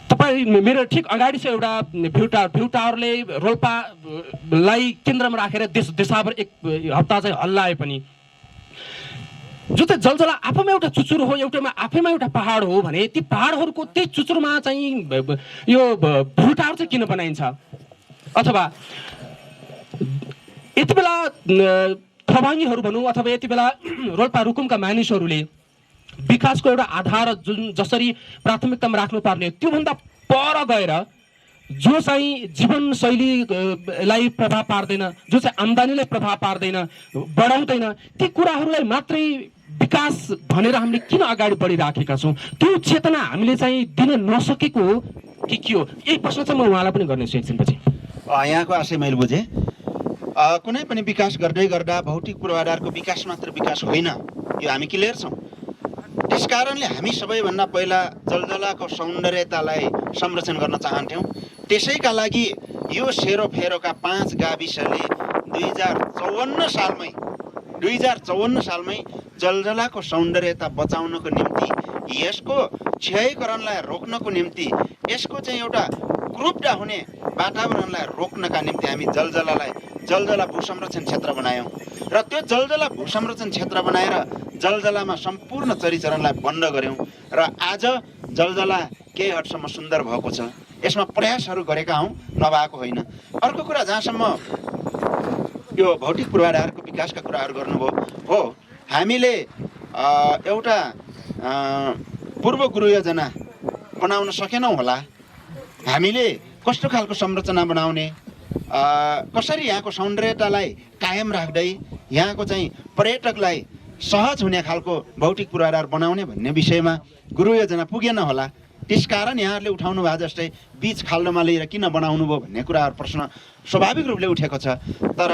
तपाईँ मेरो ठिक अगाडि छ एउटा भ्यू टावरले रोल्पालाई केन्द्रमा राखेर देशभर एक हप्ता चाहिँ हल्लाए पनि, जो चाहिँ जलजला आफैमा एउटा चुचुरो हो, आफैमा एउटा पहाड हो भने ती पहाडहरूको त्यही चुचुरोमा चाहिँ यो भ्यू टावर चाहिँ किन बनाइन्छ? अथवा यति बेला ठवाङ्गीहरू भनौँ अथवा यति बेला रोल्पा रुकुमका मानिसहरूले विकासको एउटा आधार जुन जसरी प्राथमिकतामा राख्नुपर्ने त्योभन्दा पर गएर जो चाहिँ जीवनशैलीलाई प्रभाव पार्दैन, जो चाहिँ आम्दानीलाई प्रभाव पार्दैन, बढाउँदैन, ती कुराहरूलाई मात्रै विकास भनेर हामीले किन अगाडि बढिराखेका छौँ? त्यो चेतना हामीले चाहिँ दिन नसकेको हो कि के हो? यही प्रश्न चाहिँ म उहाँलाई पनि गर्नेछु एकछिनपछि। यहाँको आशय मैले बुझेँ। कुनै पनि विकास गर्दै गर्दा भौतिक पूर्वाधारको विकास मात्र विकास होइन, यो हामी क्लियर छौँ। त्यस कारणले हामी सबैभन्दा पहिला जलजलाको सौन्दर्यतालाई संरक्षण गर्न चाहन्थ्यौँ। त्यसैका लागि यो सेरोफेरोका 5 गाविसले 2054 सालमै जलजलाको सौन्दर्यता बचाउनको निम्ति, यसको क्षयकरणलाई रोक्नको निम्ति, यसको चाहिँ एउटा क्रुप्ड हुने वातावरणलाई रोक्नका निम्ति हामी जलजला भू संरक्षण क्षेत्र बनायौँ। र त्यो जलजला भू संरक्षण क्षेत्र बनाएर जलजलामा सम्पूर्ण चरीचरणलाई बन्द गऱ्यौँ र आज जलजला केही हदसम्म सुन्दर भएको छ। यसमा प्रयासहरू गरेका हौँ, नभएको होइन। अर्को कुरा, जहाँसम्म यो भौतिक पूर्वाधारको विकासका कुराहरू गर्नुभयो हो, हामीले एउटा पूर्व गुरु योजना बनाउन सकेनौँ होला। हामीले कस्तो खालको संरचना बनाउने, कसरी यहाँको सौन्दर्यतालाई कायम राख्दै यहाँको चाहिँ पर्यटकलाई सहज हुने खालको भौतिक पूर्वाधार बनाउने भन्ने विषयमा गुरु योजना पुगेन होला। त्यसकारण यहाँहरूले उठाउनु भएको जस्तै बीच खाल्डोमा लिएर किन बनाउनु भयो भन्ने कुराहरू प्रश्न स्वाभाविक रूपले उठेको छ। तर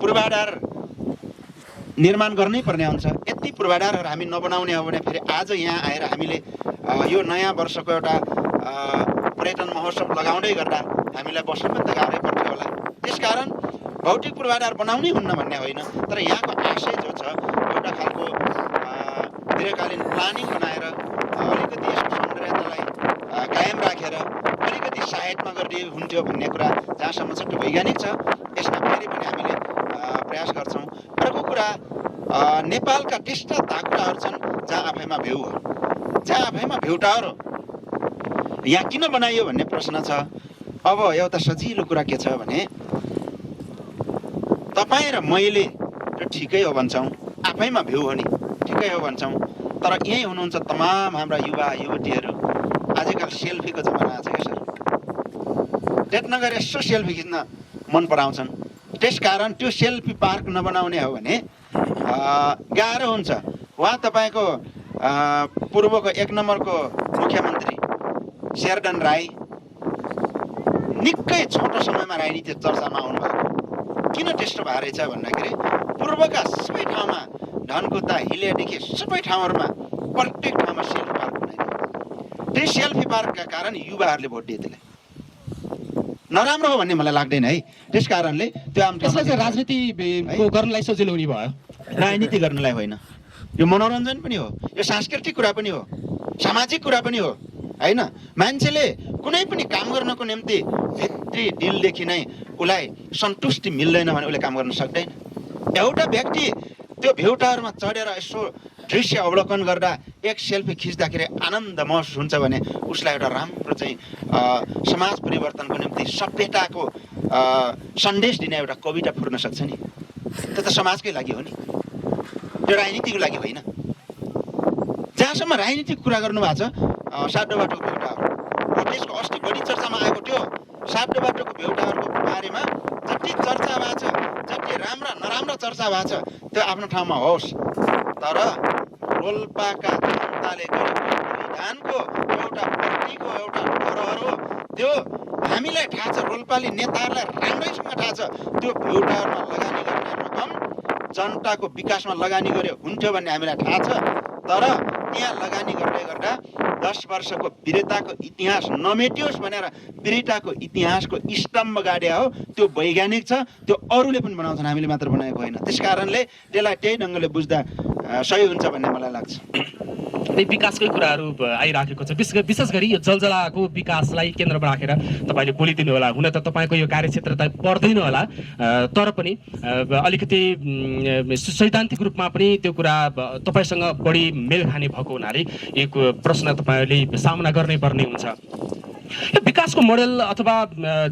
पूर्वाधार निर्माण गर्नै पर्ने हुन्छ। यति पूर्वाधारहरू हामी नबनाउने हो भने फेरि आज यहाँ आएर हामीले यो नयाँ वर्षको एउटा पर्यटन महोत्सव लगाउँदै गर्दा हामीलाई बस्नु पनि त गाह्रै पर्थ्यो होला। त्यसकारण भौतिक पूर्वाधार बनाउनै हुन्न भन्ने होइन, तर यहाँको आशय जो छ एउटा खालको दीर्घकालीन प्लानिङ बनाएर अलिकति यसको सौन्दर्यतालाई कायम राखेर अलिकति सहायता गरिदिए हुन्थ्यो भन्ने कुरा जहाँसम्म चाहिँ वैज्ञानिक छ। यसमा फेरि पनि हामीले प्रयास गर्छौँ। अर्को कुरा, नेपालका त्यस्ता धाकुराहरू छन् जहाँ आफैमा भेउ हो, जहाँ आफैमा भेउटार हो। यहाँ किन बनाइयो भन्ने प्रश्न छ। अब एउटा सजिलो कुरा के छ भने, तपाईँ र मैले त्यो ठिकै हो भन्छौँ, आफैमा भ्यू हो नि ठिकै हो भन्छौँ, तर यहीँ हुनुहुन्छ तमाम हाम्रा युवा युवतीहरू। आजकल सेल्फीको जमाना छ क्या सर, डेट नगरे यसो सेल्फी खिच्न मन पराउँछन्। त्यसकारण त्यो सेल्फी पार्क नबनाउने हो भने गाह्रो हुन्छ। उहाँ तपाईँको पूर्वको 1 नम्बरको मुख्यमन्त्री शेरडन राई निकै छोटो समयमा राजनीति चर्चामा आउनुभयो। किन त्यस्तो भएको रहेछ भन्दाखेरि पूर्वका सबै ठाउँमा, धनकुटा हिलेदेखि सबै ठाउँहरूमा प्रत्येक ठाउँमा सेल्फी पार्क बनाइदियो। त्यही सेल्फी पार्कका कारण युवाहरूले भोट दिए। त्यसलाई नराम्रो हो भन्ने मलाई लाग्दैन है। त्यस कारणले त्यो त्यसलाई चाहिँ राजनीति गर्नलाई सजिलो हुने भयो। राजनीति गर्नलाई होइन, यो मनोरञ्जन पनि हो, यो सांस्कृतिक कुरा पनि हो, सामाजिक कुरा पनि हो होइन। मान्छेले कुनै पनि काम गर्नको निम्ति भित्री दिलदेखि नै उसलाई सन्तुष्टि मिल्दैन भने उसले काम गर्न सक्दैन। एउटा व्यक्ति त्यो भेउटाहरूमा चढेर यसो दृश्य अवलोकन गर्दा एक सेल्फी खिच्दाखेरि आनन्द महसुस हुन्छ भने उसलाई एउटा राम्रो चाहिँ समाज परिवर्तनको निम्ति सभ्यताको सन्देश दिने एउटा कविता फुर्न सक्छ नि। त्यो त समाजकै लागि हो नि, त्यो राजनीतिको लागि होइन। जहाँसम्म राजनीतिक कुरा गर्नुभएको छ, सातो बाटोको भेउटाहरू र त्यसको अस्ति बढी चर्चामा आएको थियो सातो बाटोको भेउटाहरूको बारेमा जति चर्चा भएको छ, जति राम्रा नराम्रा चर्चा भएको छ, त्यो आफ्नो ठाउँमा होस्। तर रोल्पाका जनताले गरेको विधानको एउटा प्रतीक हो, एउटा धरोहर हो। त्यो हामीलाई थाहा छ, रोल्पाली नेताहरूलाई राम्रैसँग थाहा छ। त्यो भेउटाहरूमा लगानी गर्ने रकम जनताको विकासमा लगानी गरे हुन्थ्यो भन्ने हामीलाई थाहा छ। तर त्यहाँ लगानी गर्दै गर्दा 10 वर्षको वीरताको इतिहास नमेटियोस् भनेर वीरताको इतिहासको स्तम्भ गाड्या हो। त्यो वैज्ञानिक छ, त्यो अरूले पनि बनाउँछन्, हामीले मात्र बनाएको होइन। त्यस कारणले त्यसलाई त्यही ढङ्गले बुझ्दा सही हुन्छ भन्ने मलाई लाग्छ। त्यही विकासकै कुराहरू आइराखेको छ। विशेष गरी यो जलजलाको विकासलाई केन्द्रमा राखेर तपाईँले बोलिदिनु होला। हुन त तपाईँको यो कार्यक्षेत्र त पर्दैन होला, तर पनि अलिकति सैद्धान्तिक रूपमा पनि त्यो कुरा तपाईँसँग बढी मेल खाने भएको हुनाले एक प्रश्न तपाईँहरूले सामना गर्नै पर्ने हुन्छ। यो विकासको मोडेल अथवा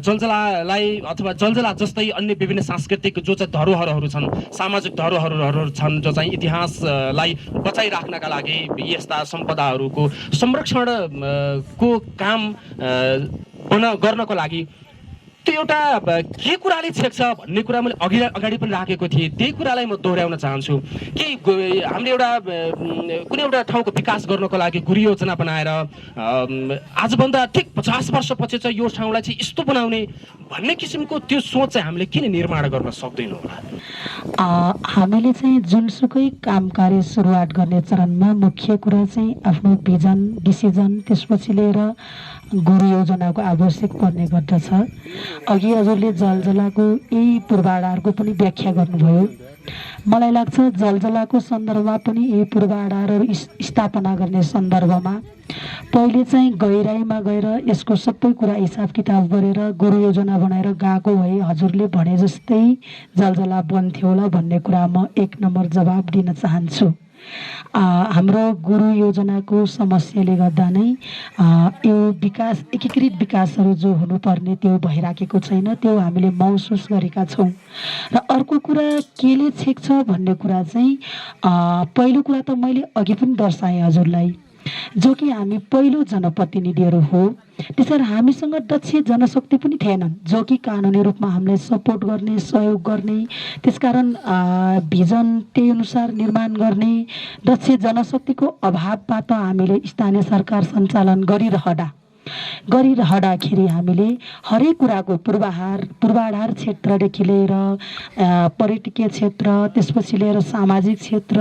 जलजलालाई अथवा जलजला जस्तै अन्य विभिन्न सांस्कृतिक जो चाहिँ धरोहरहरू छन्, सामाजिक धरोहरहरू छन् जो चाहिँ इतिहासलाई बचाइराख्नका लागि यस्ता सम्पदाहरूको संरक्षणको काम गर्नको लागि त्यो एउटा के कुराले छेक्छ भन्ने कुरा मैले अगाडि पनि राखेको थिएँ। त्यही कुरालाई म दोहोऱ्याउन चाहन्छु कि हामीले एउटा कुनै एउटा ठाउँको विकास गर्नको लागि गुरु योजना बनाएर आजभन्दा ठिक 50 वर्षपछि चाहिँ यो ठाउँलाई चाहिँ यस्तो बनाउने भन्ने किसिमको त्यो सोच चाहिँ हामीले किन निर्माण गर्न सक्दैनौँ होला? हामीले चाहिँ जुनसुकै काम कार्य सुरुवात गर्ने चरणमा मुख्य कुरा चाहिँ आफ्नो भिजन, डिसिजन, त्यसपछि लिएर गुरु योजनाको आवश्यक पर्ने गर्दछ। अघि हजुरले जलजलाको यही पूर्वाधारको पनि व्याख्या गर्नुभयो। मलाई लाग्छ जलजलाको सन्दर्भमा पनि यही पूर्वाधारहरू स्थापना गर्ने सन्दर्भमा पहिले चाहिँ गहिराइमा गएर यसको सबै कुरा हिसाब किताब गरेर गुरु योजना बनाएर गएको भए हजुरले भने जस्तै जलजला बन्थ्यो होला भन्ने कुरा म 1 नम्बर जवाब दिन चाहन्छु। हाम्रो गुरु योजनाको समस्याले गर्दा नै यो विकास, एकीकृत विकासहरू जो हुनुपर्ने त्यो भइराखेको छैन, त्यो हामीले महसुस गरेका छौँ। र अर्को कुरा केले छेक्छ भन्ने कुरा चाहिँ पहिलो कुरा त मैले अघि पनि दर्शाएँ हजुरलाई, जो कि हामी पहिलो जनप्रतिनिधिहरू हो। त्यसरी हामीसँग दक्ष जनशक्ति पनि थिएनन् जो कि कानुनी रूपमा हामीलाई सपोर्ट गर्ने, सहयोग गर्ने, त्यसकारण भिजन त्यही अनुसार निर्माण गर्ने दक्ष जनशक्तिको अभावबाट हामीले स्थानीय सरकार सञ्चालन गरिरहँदाखेरि हामीले हरेक कुराको पूर्वाधार क्षेत्रदेखि लिएर पर्यटकीय क्षेत्र, त्यसपछि लिएर सामाजिक क्षेत्र,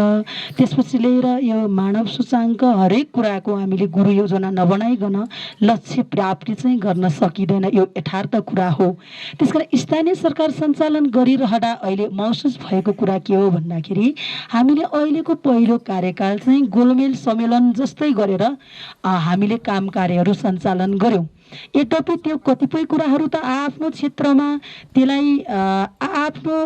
त्यसपछि लिएर यो मानव सूचाङ्क हरेक कुराको हामीले गुरु योजना नबनाइकन लक्ष्य प्राप्ति चाहिँ गर्न सकिँदैन। यो यथार्थ कुरा हो। त्यसकारण स्थानीय सरकार सञ्चालन गरिरहँदा अहिले महसुस भएको कुरा के हो भन्दाखेरि हामीले अहिलेको पहिलो कार्यकाल चाहिँ गोलमेल सम्मेलन जस्तै गरेर हामीले काम कार्यहरू सञ्चालन गर्यौं। यद्यपि त्यो कतिपय कुराहरू त आफ्नो क्षेत्रमा त्यसलाई आफ्नो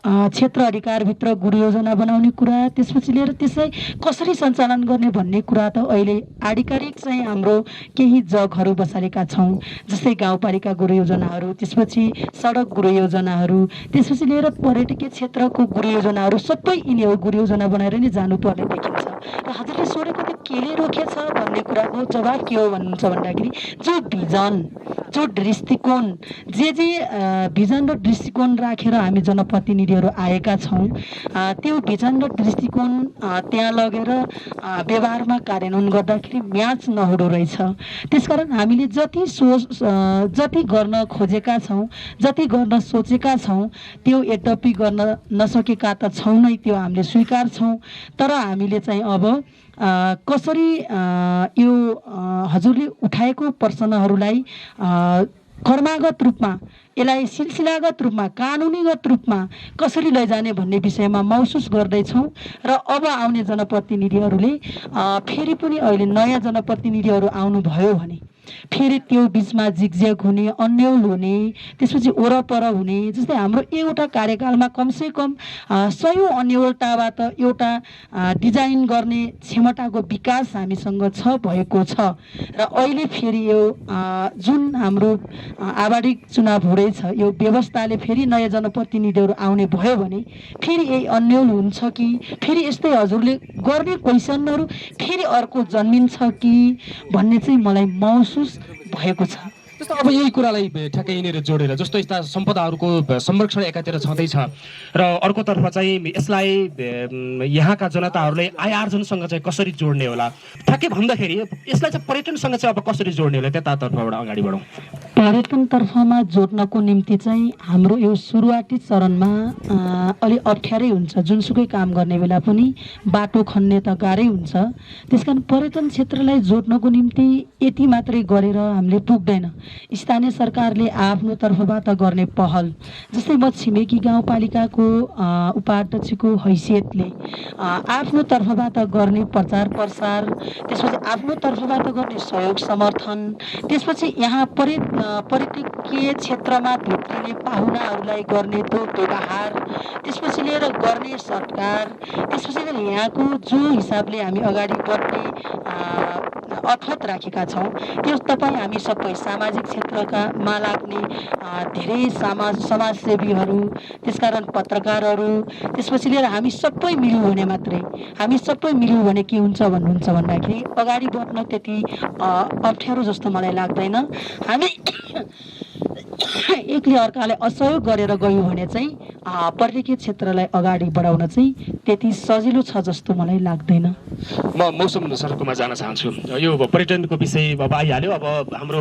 क्षेत्र अधिकारभित्र गुरु योजना बनाउने कुरा, त्यसपछि लिएर त्यसलाई कसरी सञ्चालन गर्ने भन्ने कुरा त अहिले आधिकारिक चाहिँ हाम्रो केही जगहरू बसालेका छौँ, जस्तै गाउँपालिका गुरु योजनाहरू, त्यसपछि सडक गुरु योजनाहरू, त्यसपछि लिएर पर्यटकीय क्षेत्रको गुरु योजनाहरू सबै यिनीहरू गुरु योजना बनाएर नै जानुपर्ने देखिन्छ। र हजुरले सोधेको त केले रोकेछ भन्ने कुराको जवाब के हो भन्नुहुन्छ भन्दाखेरि जो भिजन, जो दृष्टिकोण, जे भिजन र दृष्टिकोण राखेर हामी जनप्रतिनिधिहरू आएका छौँ, त्यो भिजन र दृष्टिकोण त्यहाँ लगेर व्यवहारमा कार्यान्वयन गर्दाखेरि म्याच नहुँदो रहेछ। त्यसकारण हामीले जति गर्न खोजेका छौँ, जति गर्न सोचेका छौँ, त्यो यद्यपि गर्न नसकेका त छौँ नै, त्यो हामीले स्वीकार छौँ। तर हामीले चाहिँ अब कसरी यो हजुरले उठाएको प्रश्नहरूलाई क्रमागत रूपमा, यसलाई सिलसिलागत रूपमा, कानुनीगत रूपमा कसरी लैजाने भन्ने विषयमा महसुस गर्दैछौँ। र अब आउने जनप्रतिनिधिहरूले फेरि पनि अहिले नयाँ जनप्रतिनिधिहरू आउनुभयो भने फेरि त्यो बिचमा जिगज्याग हुने, अन्यल हुने, त्यसपछि वरपर हुने, जस्तै हाम्रो एउटा कार्यकालमा कमसेकम 100 अन्यलताबाट एउटा डिजाइन गर्ने क्षमताको विकास हामीसँग भएको छ। र अहिले फेरि यो जुन हाम्रो आवधिक चुनाव हुँदैछ, यो व्यवस्थाले फेरि नयाँ जनप्रतिनिधिहरू आउने भयो भने फेरि यही अन्यल हुन्छ कि फेरि यस्तै हजुरले गर्ने क्वेसनहरू फेरि अर्को जन्मिन्छ कि भन्ने चाहिँ मलाई महसुस भएको छ। जस्तो अब यही कुरालाई ठ्याक्कै यिनीहरू जोडेर, जस्तो यस्ता सम्पदाहरूको संरक्षण एकातिर छँदैछ र अर्कोतर्फ चाहिँ यसलाई यहाँका जनताहरूले आय आर्जनसँग चाहिँ कसरी जोड्ने होला, ठ्याक्कै भन्दाखेरि यसलाई चाहिँ पर्यटनसँग चाहिँ अब कसरी जोड्ने होला, त्यतातर्फबाट अगाडि बढौँ। पर्यटन तर्फमा जोड्नको निम्ति चाहिँ हाम्रो यो सुरुवाती चरणमा अलि अप्ठ्यारै हुन्छ। जुनसुकै काम गर्ने बेला पनि बाटो खन्ने त गाह्रै हुन्छ। त्यसकारण पर्यटन क्षेत्रलाई जोड्नको निम्ति यति मात्रै गरेर हामीले पुग्दैन। स्थानीय सरकारले आफ्नो तर्फबाट गर्ने पहल, जस्तै म छिमेकी गाउँपालिकाको उपाध्यक्षको हैसियतले आफ्नो तर्फबाट गर्ने प्रचार प्रसार, त्यसपछि आफ्नो तर्फबाट गर्ने सहयोग समर्थन, त्यसपछि यहाँ पर्यटकीय क्षेत्रमा भित्रिने पाहुनाहरूलाई गर्ने त्यो व्यवहार, त्यसपछि लिएर गर्ने सत्कार, त्यसपछि यहाँको जो हिसाबले हामी अगाडि बढ्ने अठोट राखेका छौँ। यो तपाईँ हामी सबै सामाजिक क्षेत्रकामा लाग्ने धेरै समाजसेवीहरू, त्यसकारण पत्रकारहरू, त्यसपछि लिएर हामी सबै मिल्यौँ भने मात्रै, हामी सबै मिल्यौँ भने के हुन्छ भन्नुहुन्छ भन्दाखेरि अगाडि बढ्न त्यति अप्ठ्यारो जस्तो मलाई लाग्दैन। हामी एकले अर्कालाई असहयोग गरेर गयौँ भने चाहिँ पर्यटकीय क्षेत्रलाई अगाडि बढाउन चाहिँ त्यति सजिलो छ जस्तो मलाई लाग्दैन। म मौसम सरकोमा जान चाहन्छु। यो पर्यटनको विषय अब आइहाल्यो, अब हाम्रो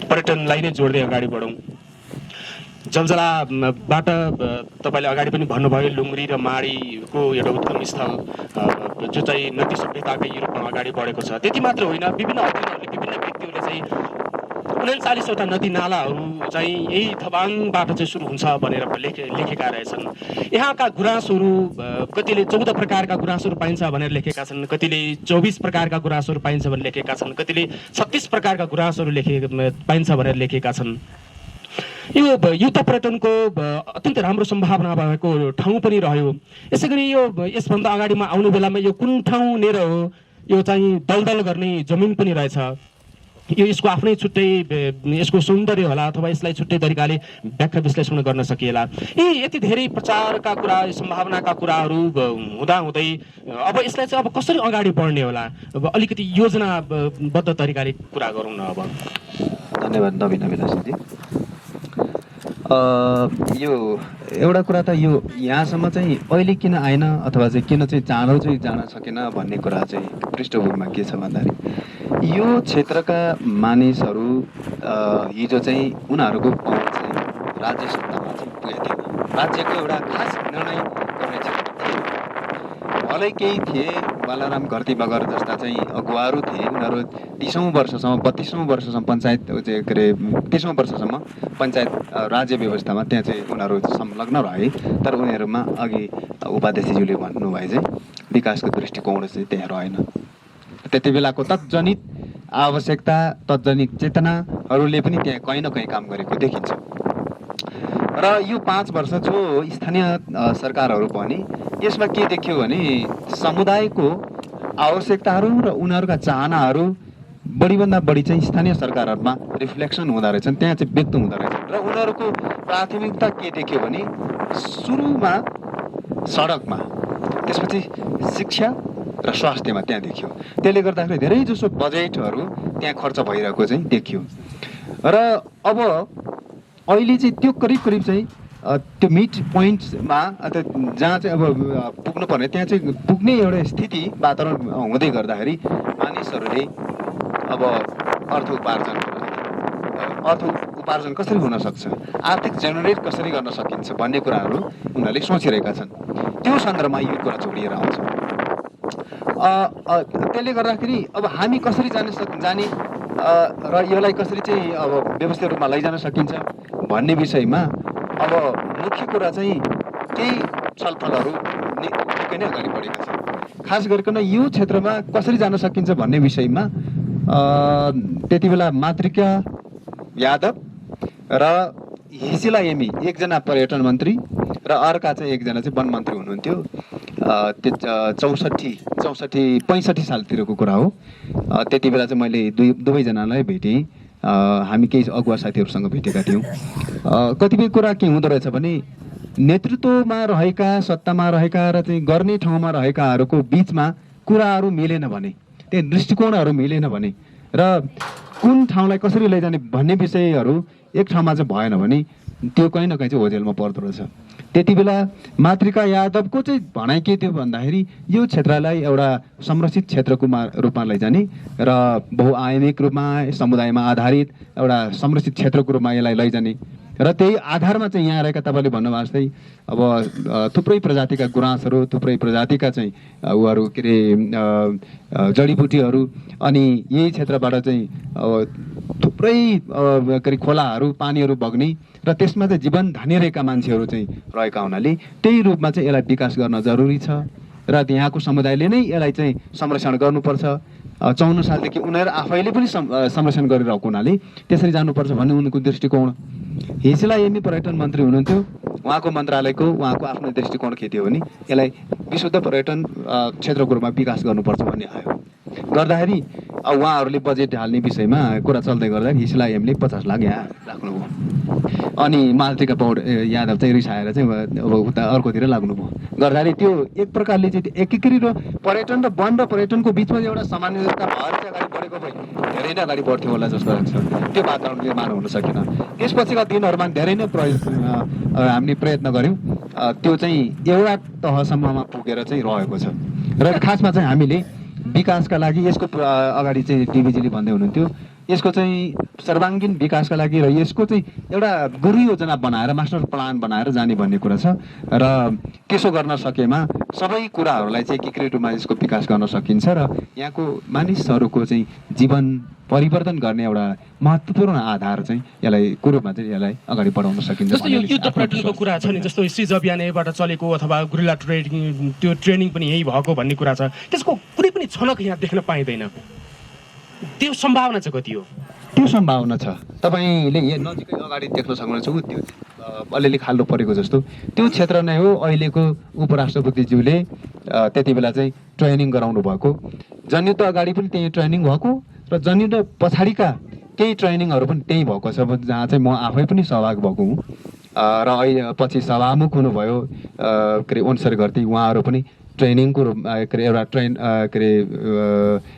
पर्यटनलाई नै जोड्दै अगाडि बढौँ। जलजलाबाट तपाईँले अगाडि पनि भन्नुभयो लुम्री र माडीको एउटा उत्गम स्थल जो चाहिँ नदी सभ्यताकै रूपमा अगाडि बढेको छ। त्यति मात्र होइन, विभिन्न अध्ययनहरूले विभिन्न व्यक्तिहरूले चाहिँ 39वटा नदी नालाहरू चाहिँ यही थबाङबाट चाहिँ सुरु हुन्छ भनेर लेखेका रहेछन्। यहाँका गुराँसहरू कतिले 14 प्रकारका गुराँसहरू पाइन्छ भनेर लेखेका छन्, कतिले 24 प्रकारका गुराँसहरू पाइन्छ भनेर लेखेका छन्, कतिले 36 प्रकारका गुराँसहरू पाइन्छ भनेर लेखेका छन्। यो युद्ध पर्यटनको अत्यन्त राम्रो सम्भावना भएको ठाउँ पनि रह्यो। यसै गरी यो यसभन्दा अगाडिमा आउने बेलामा यो कुन ठाउँ नेर हो, यो चाहिँ दलदल गर्ने जमिन पनि रहेछ। यो यसको आफ्नै छुट्टै यसको सौन्दर्य होला अथवा यसलाई छुट्टै तरिकाले व्याख्या विश्लेषण गर्न सकिएला। यति धेरै प्रचारका कुरा, सम्भावनाका कुराहरू हुँदाहुँदै अब यसलाई चाहिँ अब कसरी अगाडि बढ्ने होला, अब अलिकति योजनाबद्ध तरिकाले कुरा गरौँ न। अब धन्यवाद नवीन अभिलाषजी। यो एउटा कुरा त यो यहाँसम्म चाहिँ अहिले किन आएन अथवा चाहिँ किन चाहिँ चाँडो चाहिँ जान सकेन भन्ने कुरा चाहिँ पृष्ठभूमिमा के छ भन्दाखेरि यो क्षेत्रका मानिसहरू हिजो चाहिँ उनीहरूको पहुँच चाहिँ राज्य सत्तामा चाहिँ पुगेको थिएन। राज्यको एउटा खास निर्णय गर्ने क्षेत्र थियो। भलै केही थिए, बालाराम घरती बगर जस्ता चाहिँ अगुवाहरू थिए, उनीहरू 30औं वर्षसम्म 32औं वर्षसम्म पञ्चायत के अरे 30औं वर्षसम्म पञ्चायत राज्य व्यवस्थामा त्यहाँ चाहिँ उनीहरू संलग्न रहे। तर उनीहरूमा अघि उपाध्यक्षज्यूले भन्नुभए चाहिँ विकासको दृष्टिकोण चाहिँ त्यहाँ रहेन। त्यति बेलाको तत्जनित आवश्यकता, तत्जनित चेतनाहरूले पनि त्यहाँ कहीँ न कहीँ काम गरेको देखिन्छ। र यो 5 वर्ष जो स्थानीय सरकारहरू पनि यसमा के देखियो भने समुदायको आवश्यकताहरू र उनीहरूका चाहनाहरू बढीभन्दा बढी चाहिँ स्थानीय सरकारहरूमा रिफ्लेक्सन हुँदो रहेछन्, त्यहाँ चाहिँ व्यक्त हुँदो रहेछन्। र उनीहरूको प्राथमिकता के देखियो भने सुरुमा सडकमा, त्यसपछि शिक्षा र स्वास्थ्यमा त्यहाँ देखियो। त्यसले गर्दाखेरि धेरै जसो बजेटहरू त्यहाँ खर्च भइरहेको चाहिँ देखियो। र अब अहिले चाहिँ त्यो करिब चाहिँ त्यो मिड पोइन्टमा अथवा जहाँ चाहिँ अब पुग्नुपर्ने त्यहाँ चाहिँ पुग्ने एउटा स्थिति वातावरण हुँदै गर्दाखेरि मानिसहरूले अब अर्थ उपार्जन कसरी हुन सक्छ, आर्थिक जेनेरेट कसरी गर्न सकिन्छ भन्ने कुराहरू उनीहरूले सोचिरहेका छन्। त्यो सन्दर्भमा यो कुरा जोडिएर आउँछ। त्यसले गर्दाखेरि अब हामी कसरी जाने र यसलाई कसरी चाहिँ अब व्यवस्थित रूपमा लैजान सकिन्छ भन्ने विषयमा अब मुख्य कुरा चाहिँ केही छलफलहरू निकै नै अगाडि बढेका छन्। खास गरिकन यो क्षेत्रमा कसरी जान सकिन्छ भन्ने विषयमा त्यति बेला मातृका यादव र हिसिला एमी एकजना पर्यटन मन्त्री र अर्का चाहिँ एकजना चाहिँ वन मन्त्री हुनुहुन्थ्यो। त्यो 65 सालतिरको कुरा हो। त्यति बेला चाहिँ मैले दुवैजनालाई भेटेँ। हामी केही अगुवा साथीहरूसँग भेटेका थियौँ। कतिपय कुरा के हुँदो रहेछ भने नेतृत्वमा रहेका, सत्तामा रहेका र चाहिँ गर्ने ठाउँमा रहेकाहरूको बिचमा कुराहरू मिलेन भने, त्यही दृष्टिकोणहरू मिलेन भने र कुन ठाउँलाई कसरी लैजाने भन्ने विषयहरू एक ठाउँमा चाहिँ भएन भने त्यो कहीँ न कहीँ चाहिँ ओझेलमा पर्दो रहेछ। त्यति बेला मातृका यादवको चाहिँ भनाइ के थियो भन्दाखेरि यो क्षेत्रलाई एउटा संरक्षित क्षेत्रको रूपमा लैजाने र बहुआयामिक रूपमा समुदायमा आधारित एउटा संरक्षित क्षेत्रको रूपमा यसलाई लैजाने र त्यही आधारमा चाहिँ यहाँ रहेका तपाईँले भन्नुभएको जस्तै अब थुप्रै प्रजातिका गुराँसहरू, थुप्रै प्रजातिका चाहिँ उहरू के अरे जडीबुटीहरू अनि यही क्षेत्रबाट चाहिँ थुप्रै के अरे खोलाहरू, पानीहरू बग्ने र त्यसमा चाहिँ जीवन धानिरहेका मान्छेहरू चाहिँ रहेका हुनाले त्यही रूपमा चाहिँ यसलाई विकास गर्न जरुरी छ र यहाँको समुदायले नै यसलाई चाहिँ संरक्षण गर्नुपर्छ। 54 सालदेखि उनीहरू आफैले पनि संरक्षण गरिरहेको हुनाले त्यसरी जानुपर्छ भन्ने उनको दृष्टिकोण। हिसिला एमी पर्यटन मन्त्री हुनुहुन्थ्यो, उहाँको मन्त्रालयको उहाँको आफ्नो दृष्टिकोण के थियो भने यसलाई विशुद्ध पर्यटन क्षेत्रको रूपमा विकास गर्नुपर्छ भन्ने आयो। गर्दाखेरि उहाँहरूले बजेट हाल्ने विषयमा कुरा चल्दै गर्दा हिस्लाई एमले 50 लाख यहाँ राख्नुभयो। अनि मालतीका पौड यादव चाहिँ रिसाएर चाहिँ अब उता अर्कोतिर लाग्नुभयो। गर्दाखेरि त्यो एक प्रकारले चाहिँ एकीकृत पर्यटन र वन र पर्यटनको बिचमा एउटा सामान्यता भएर चाहिँ अगाडि बढेको भए धेरै नै अगाडि बढ्थ्यो होला जस्तो लाग्छ। त्यो वातावरण निर्माण हुन सकेन। त्यसपछिका दिनहरूमा धेरै नै हामीले प्रयत्न गऱ्यौँ। त्यो चाहिँ एउटा तहसम्ममा पुगेर चाहिँ रहेको छ। र खासमा चाहिँ हामीले विकासका लागि यसको अगाडि चाहिँ डिभिजीले भन्दै हुनुहुन्थ्यो, यसको चाहिँ सर्वाङ्गीन विकासका लागि र यसको चाहिँ एउटा गुरु योजना बनाएर मास्टर प्लान बनाएर जाने भन्ने कुरा छ। र त्यसो गर्न सकेमा सबै कुराहरूलाई चाहिँ एकीकृत रूपमा यसको विकास गर्न सकिन्छ र यहाँको मानिसहरूको चाहिँ जीवन परिवर्तन गर्ने एउटा महत्त्वपूर्ण आधार चाहिँ यसलाई कुरोमा चाहिँ यसलाई अगाडि बढाउन सकिन्छ। जस्तो यो युद्ध पर्यटनको कुरा छ नि, जस्तो सिज अभियानबाट चलेको अथवा गुरिल्ला ट्रेनिङ, त्यो ट्रेनिङ पनि यही भएको भन्ने कुरा छ, त्यसको कुनै पनि छनक यहाँ देख्न पाइँदैन। त्यो सम्भावना चाहिँ कति हो? त्यो सम्भावना छ। तपाईँले यहाँ नजिकै अगाडि देख्न सक्नुहुन्छ त्यो अलिअलि खाल्डो परेको जस्तो त्यो क्षेत्र नै हो। अहिलेको उपराष्ट्रपतिज्यूले त्यति बेला चाहिँ ट्रेनिङ गराउनु भएको, जनयुद्ध अगाडि पनि त्यही ट्रेनिङ भएको र जनयुद्ध पछाडिका केही ट्रेनिङहरू पनि त्यही भएको छ, जहाँ चाहिँ म आफै पनि सहभागी भएको हुँ। र अहिले पछि सभामुख हुनुभयो के अरे ओन्सर घरती, उहाँहरू पनि ट्रेनिङको रूपमा के अरे एउटा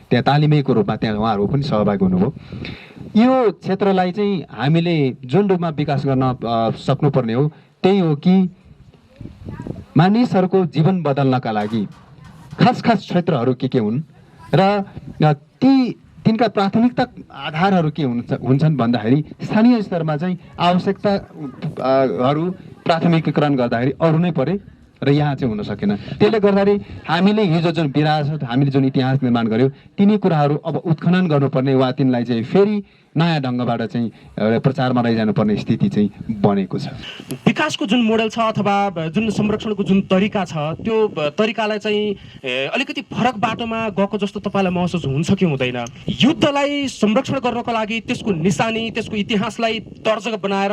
त्यहाँ तालिमैको रूपमा त्यहाँ उहाँहरू पनि सहभागी हुनुभयो। यो क्षेत्रलाई चाहिँ हामीले जुन रूपमा विकास गर्न सक्नुपर्ने हो त्यही हो कि मानिसहरूको जीवन बदल्नका लागि खास क्षेत्रहरू के हुन् र तिनका प्राथमिकता आधारहरू के हुन्छन् भन्दाखेरि स्थानीय स्तरमा चाहिँ आवश्यकताहरू प्राथमिकीकरण गर्दाखेरि अरू नै परे र यहाँ चाहिँ हुन सकेन। त्यसले गर्दाखेरि हामीले हिजो जुन विरासत, हामीले जुन इतिहास निर्माण गर्यौँ तिनी कुराहरू अब उत्खनन गर्नुपर्ने वा तिनलाई चाहिँ फेरि नयाँ ढङ्गबाट चाहिँ प्रचारमा लैजानुपर्ने स्थिति चाहिँ बनेको छ। विकासको जुन मोडल छ अथवा जुन संरक्षणको जुन तरिका छ त्यो तरिकालाई चाहिँ अलिकति फरक बाटोमा गएको जस्तो तपाईँलाई महसुस हुन्छ कि हुँदैन? युद्धलाई संरक्षण गर्नको लागि त्यसको निशानी, त्यसको इतिहासलाई तर्ज बनाएर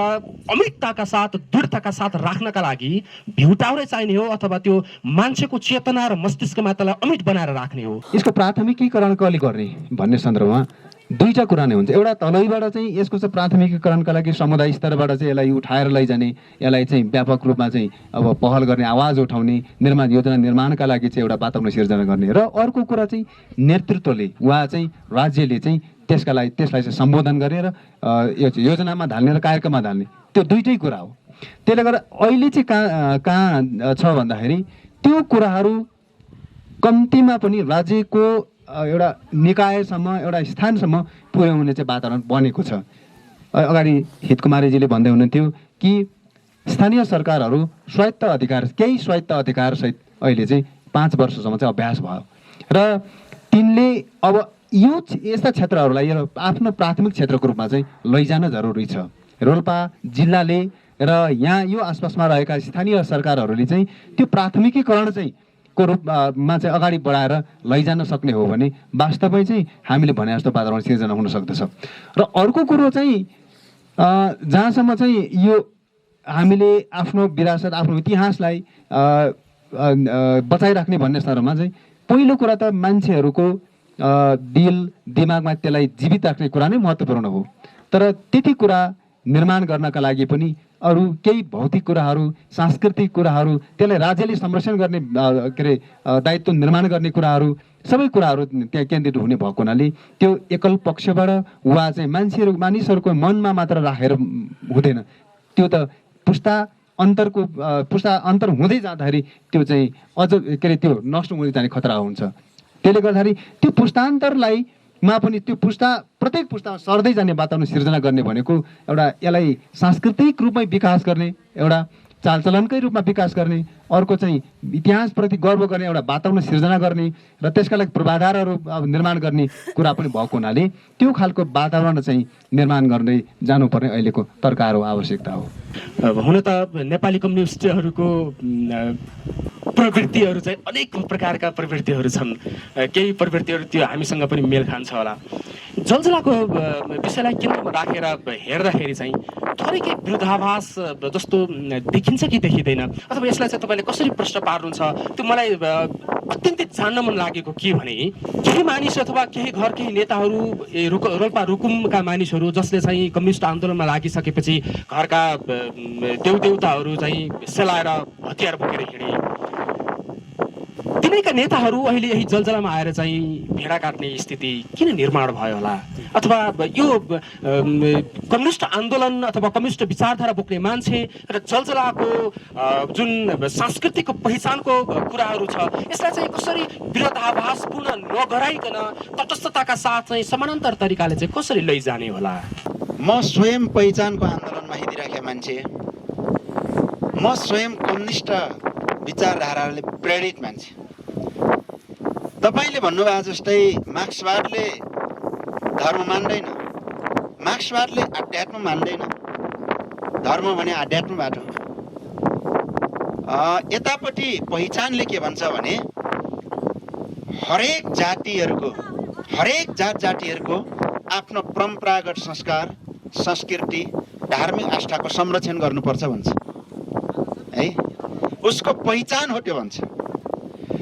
अमिटताका साथ, दृढताका साथ राख्नका लागि भ्युटाउरै चाहिने हो अथवा त्यो मान्छेको चेतना र मस्तिष्कमा त्यसलाई अमिट बनाएर राख्ने हो? यसको प्राथमिकीकरण कसले गर्ने भन्ने सन्दर्भमा दुईटा कुरा नै हुन्छ। एउटा तलैबाट चाहिँ यसको चाहिँ प्राथमिकीकरणका लागि समुदाय स्तरबाट चाहिँ यसलाई उठाएर लैजाने, यसलाई चाहिँ व्यापक रूपमा चाहिँ अब पहल गर्ने, आवाज उठाउने, योजना निर्माणका लागि चाहिँ एउटा वातावरण सिर्जना गर्ने। र अर्को कुरा चाहिँ नेतृत्वले वा चाहिँ राज्यले चाहिँ त्यसलाई चाहिँ सम्बोधन गरेर योजनामा धाल्ने र कार्यक्रममा धाल्ने, त्यो दुईटै कुरा हो। त्यसले गर्दा अहिले चाहिँ कहाँ छ भन्दाखेरि त्यो कुराहरू कम्तीमा पनि राज्यको एउटा निकायसम्म, एउटा स्थानसम्म पुर्याउने चाहिँ वातावरण बनेको छ। अगाडि हितकुमारीजीले भन्दै हुनुहुन्थ्यो कि स्थानीय सरकारहरू केही स्वायत्त अधिकारसहित अहिले चाहिँ 5 वर्षसम्म चाहिँ अभ्यास भयो र तिनले अब यो यस्ता क्षेत्रहरूलाई आफ्नो प्राथमिक क्षेत्रको रूपमा चाहिँ लैजान जरुरी छ। रोल्पा जिल्लाले र यहाँ यो आसपासमा रहेका स्थानीय सरकारहरूले चाहिँ त्यो प्राथमिकीकरण चाहिँ को रूपमा चाहिँ अगाडि बढाएर लैजान सक्ने हो भने वास्तवमै चाहिँ हामीले भने जस्तो वातावरण सिर्जना हुन सक्दछ। र अर्को कुरो चाहिँ जहाँसम्म चाहिँ यो हामीले आफ्नो विरासत, आफ्नो इतिहासलाई बचाइराख्ने भन्ने स्तरमा चाहिँ पहिलो कुरा त मान्छेहरूको दिल दिमागमा त्यसलाई जीवित राख्ने कुरा नै महत्त्वपूर्ण हो। तर त्यति कुरा निर्माण गर्नका लागि पनि अरू केही भौतिक कुराहरू, सांस्कृतिक कुराहरू, त्यसलाई राज्यले संरक्षण गर्ने के अरे दायित्व निर्माण गर्ने कुराहरू, सबै कुराहरू त्यहाँ केन्द्रित हुने भएको हुनाले त्यो एकल पक्षबाट वा चाहिँ मानिसहरूको मनमा मात्र राखेर हुँदैन। त्यो त पुस्ता अन्तर हुँदै जाँदाखेरि त्यो चाहिँ अझ के अरे त्यो नष्ट हुँदै जाने खतरा हुन्छ। त्यसले गर्दाखेरि त्यो पुस्तान्तरलाई पनि त्यो प्रत्येक पुस्तामा सर्दै जाने वातावरण सिर्जना गर्ने भनेको एउटा यसलाई सांस्कृतिक रूपमै विकास गर्ने, एउटा चालचलनकै रूपमा विकास गर्ने, अर्को चाहिँ इतिहासप्रति गर्व गर्ने एउटा वातावरण सिर्जना गर्ने र त्यसका लागि पूर्वाधारहरू निर्माण गर्ने कुरा पनि भएको हुनाले त्यो खालको वातावरण चाहिँ निर्माण गर्दै जानुपर्ने अहिलेको तरकार हो, आवश्यकता हो। अब हुन त नेपाली कम्युनिस्टहरूको प्रवृत्तिहरू चाहिँ अनेक प्रकारका प्रवृत्तिहरू छन्। केही प्रवृत्तिहरू त्यो हामीसँग पनि मेल खान्छ होला। जलजलाको विषयलाई केन्द्रमा राखेर हेर्दाखेरि चाहिँ थोरै केही विरोधाभास जस्तो देखिन्छ कि देखिँदैन, अथवा यसलाई चाहिँ तपाईँले कसरी प्रश्न पार्नुहुन्छ, त्यो मलाई अत्यन्तै जान्न मन लागेको के भने केही मानिस अथवा केही घर केही नेताहरू रोल्पा रुकुमका मानिसहरू जसले चाहिँ कम्युनिस्ट आन्दोलनमा लागिसकेपछि घरका देवदेवताहरू चाहिँ सेलाएर हतियार बोकेर हिँडे, तिनैका नेताहरू अहिले यही जलजलामा आएर चाहिँ भेडा काट्ने स्थिति किन निर्माण भयो होला, अथवा यो कम्युनिस्ट आन्दोलन अथवा कम्युनिस्ट विचारधारा बोक्ने मान्छे र जलजलाको जुन सांस्कृतिक पहिचानको कुराहरू छ यसलाई चाहिँ कसरी विरोधाभासपूर्ण नगराइकन तटस्थताका साथ चाहिँ समानान्तर तरिकाले चाहिँ कसरी लैजाने होला? म स्वयं पहिचानको आन्दोलनमा हिँडिराखेका मान्छे, म स्वयं कम्युनिस्ट विचारधाराले प्रेरित मान्छे। तपाईँले भन्नुभयो जस्तै मार्क्सवादले धर्म मान्दैन, मार्क्सवादले आध्यात्म मान्दैन, धर्म भने आध्यात्मबाट हो। यतापट्टि पहिचानले के भन्छ भने हरेक जात जातिहरूको आफ्नो परम्परागत संस्कार संस्कृति धार्मिक आस्थाको संरक्षण गर्नुपर्छ भन्छ है, उसको पहिचान हो त्यो भन्छ।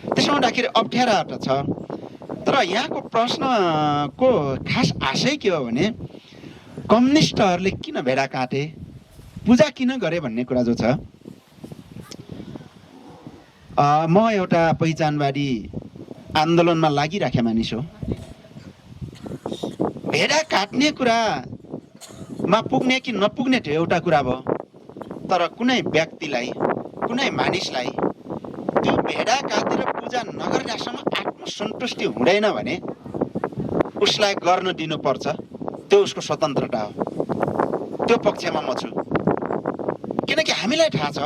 त्यसो हुँदाखेरि अप्ठ्यारा छ। तर यहाँको प्रश्नको खास आशय के हो भने कम्युनिस्टहरूले किन भेडा काटे, पूजा किन गरे भन्ने कुरा जो छ। म एउटा पहिचानवादी आन्दोलनमा लागिराखेका मानिस हो। भेडा काट्ने कुरामा पुग्ने कि नपुग्ने त्यो एउटा कुरा भयो, तर कुनै व्यक्तिलाई कुनै मानिसलाई त्यो भेडा काटेर पूजा नगर्दासम्म आत्मसन्तुष्टि हुँदैन भने उसलाई गर्न दिनुपर्छ, त्यो उसको स्वतन्त्रता हो। त्यो पक्षमा म छु। किनकि हामीलाई थाहा छ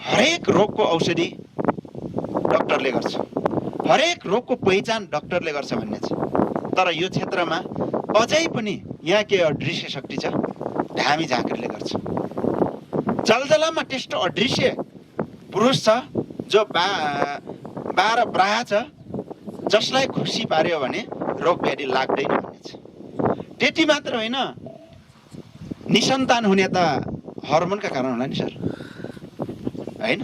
हरेक रोगको औषधि डाक्टरले गर्छ, हरेक रोगको पहिचान डाक्टरले गर्छ भन्ने छ। तर यो क्षेत्रमा अझै पनि यहाँ के अदृश्य शक्ति छ, धामी झाँक्रीले गर्छ। जलजलामा त्यस्तो अदृश्य पुरुष छ जो बाह्र ब्राह छ, जसलाई खुसी पार्यो भने रोग व्याधि लाग्दैन भन्ने छ। त्यति मात्र होइन, निसन्तान हुने त हर्मोनका कारण होला नि सर, होइन?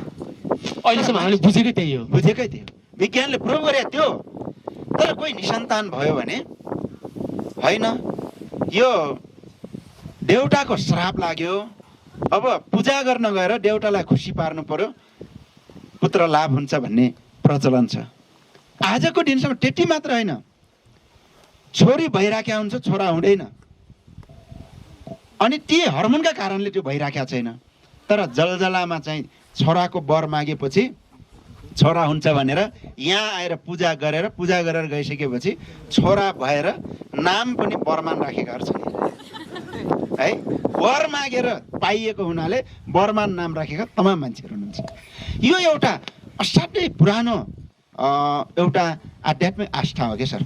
अहिलेसम्म हामीले बुझेकै त्यही हो, बुझेकै थियो, विज्ञानले प्रुभ गरे त्यो। तर कोही निसन्तान भयो भने होइन, यो देउताको श्राप लाग्यो, अब पूजा गर्न गएर देउतालाई खुसी पार्नु पर्यो, पुत्र लाभ हुन्छ भन्ने प्रचलन छ। आजको दिनसम्म त्यति मात्र होइन, छोरी भइराख्या हुन्छ, छोरा हुँदैन। अनि ती हर्मोनका कारणले त्यो भइराख्या छैन। तर जलजलामा चाहिँ छोराको वर मागेपछि छोरा हुन्छ भनेर यहाँ आएर पूजा गरेर गइसकेपछि छोरा भएर नाम पनि वरमान राखेकाहरू छन् है। वर मागेर पाइएको हुनाले वरमान नाम राखेका तमाम मान्छेहरू हुनुहुन्छ। यो एउटा असाध्यै पुरानो एउटा आध्यात्मिक आस्था हो क्या सर।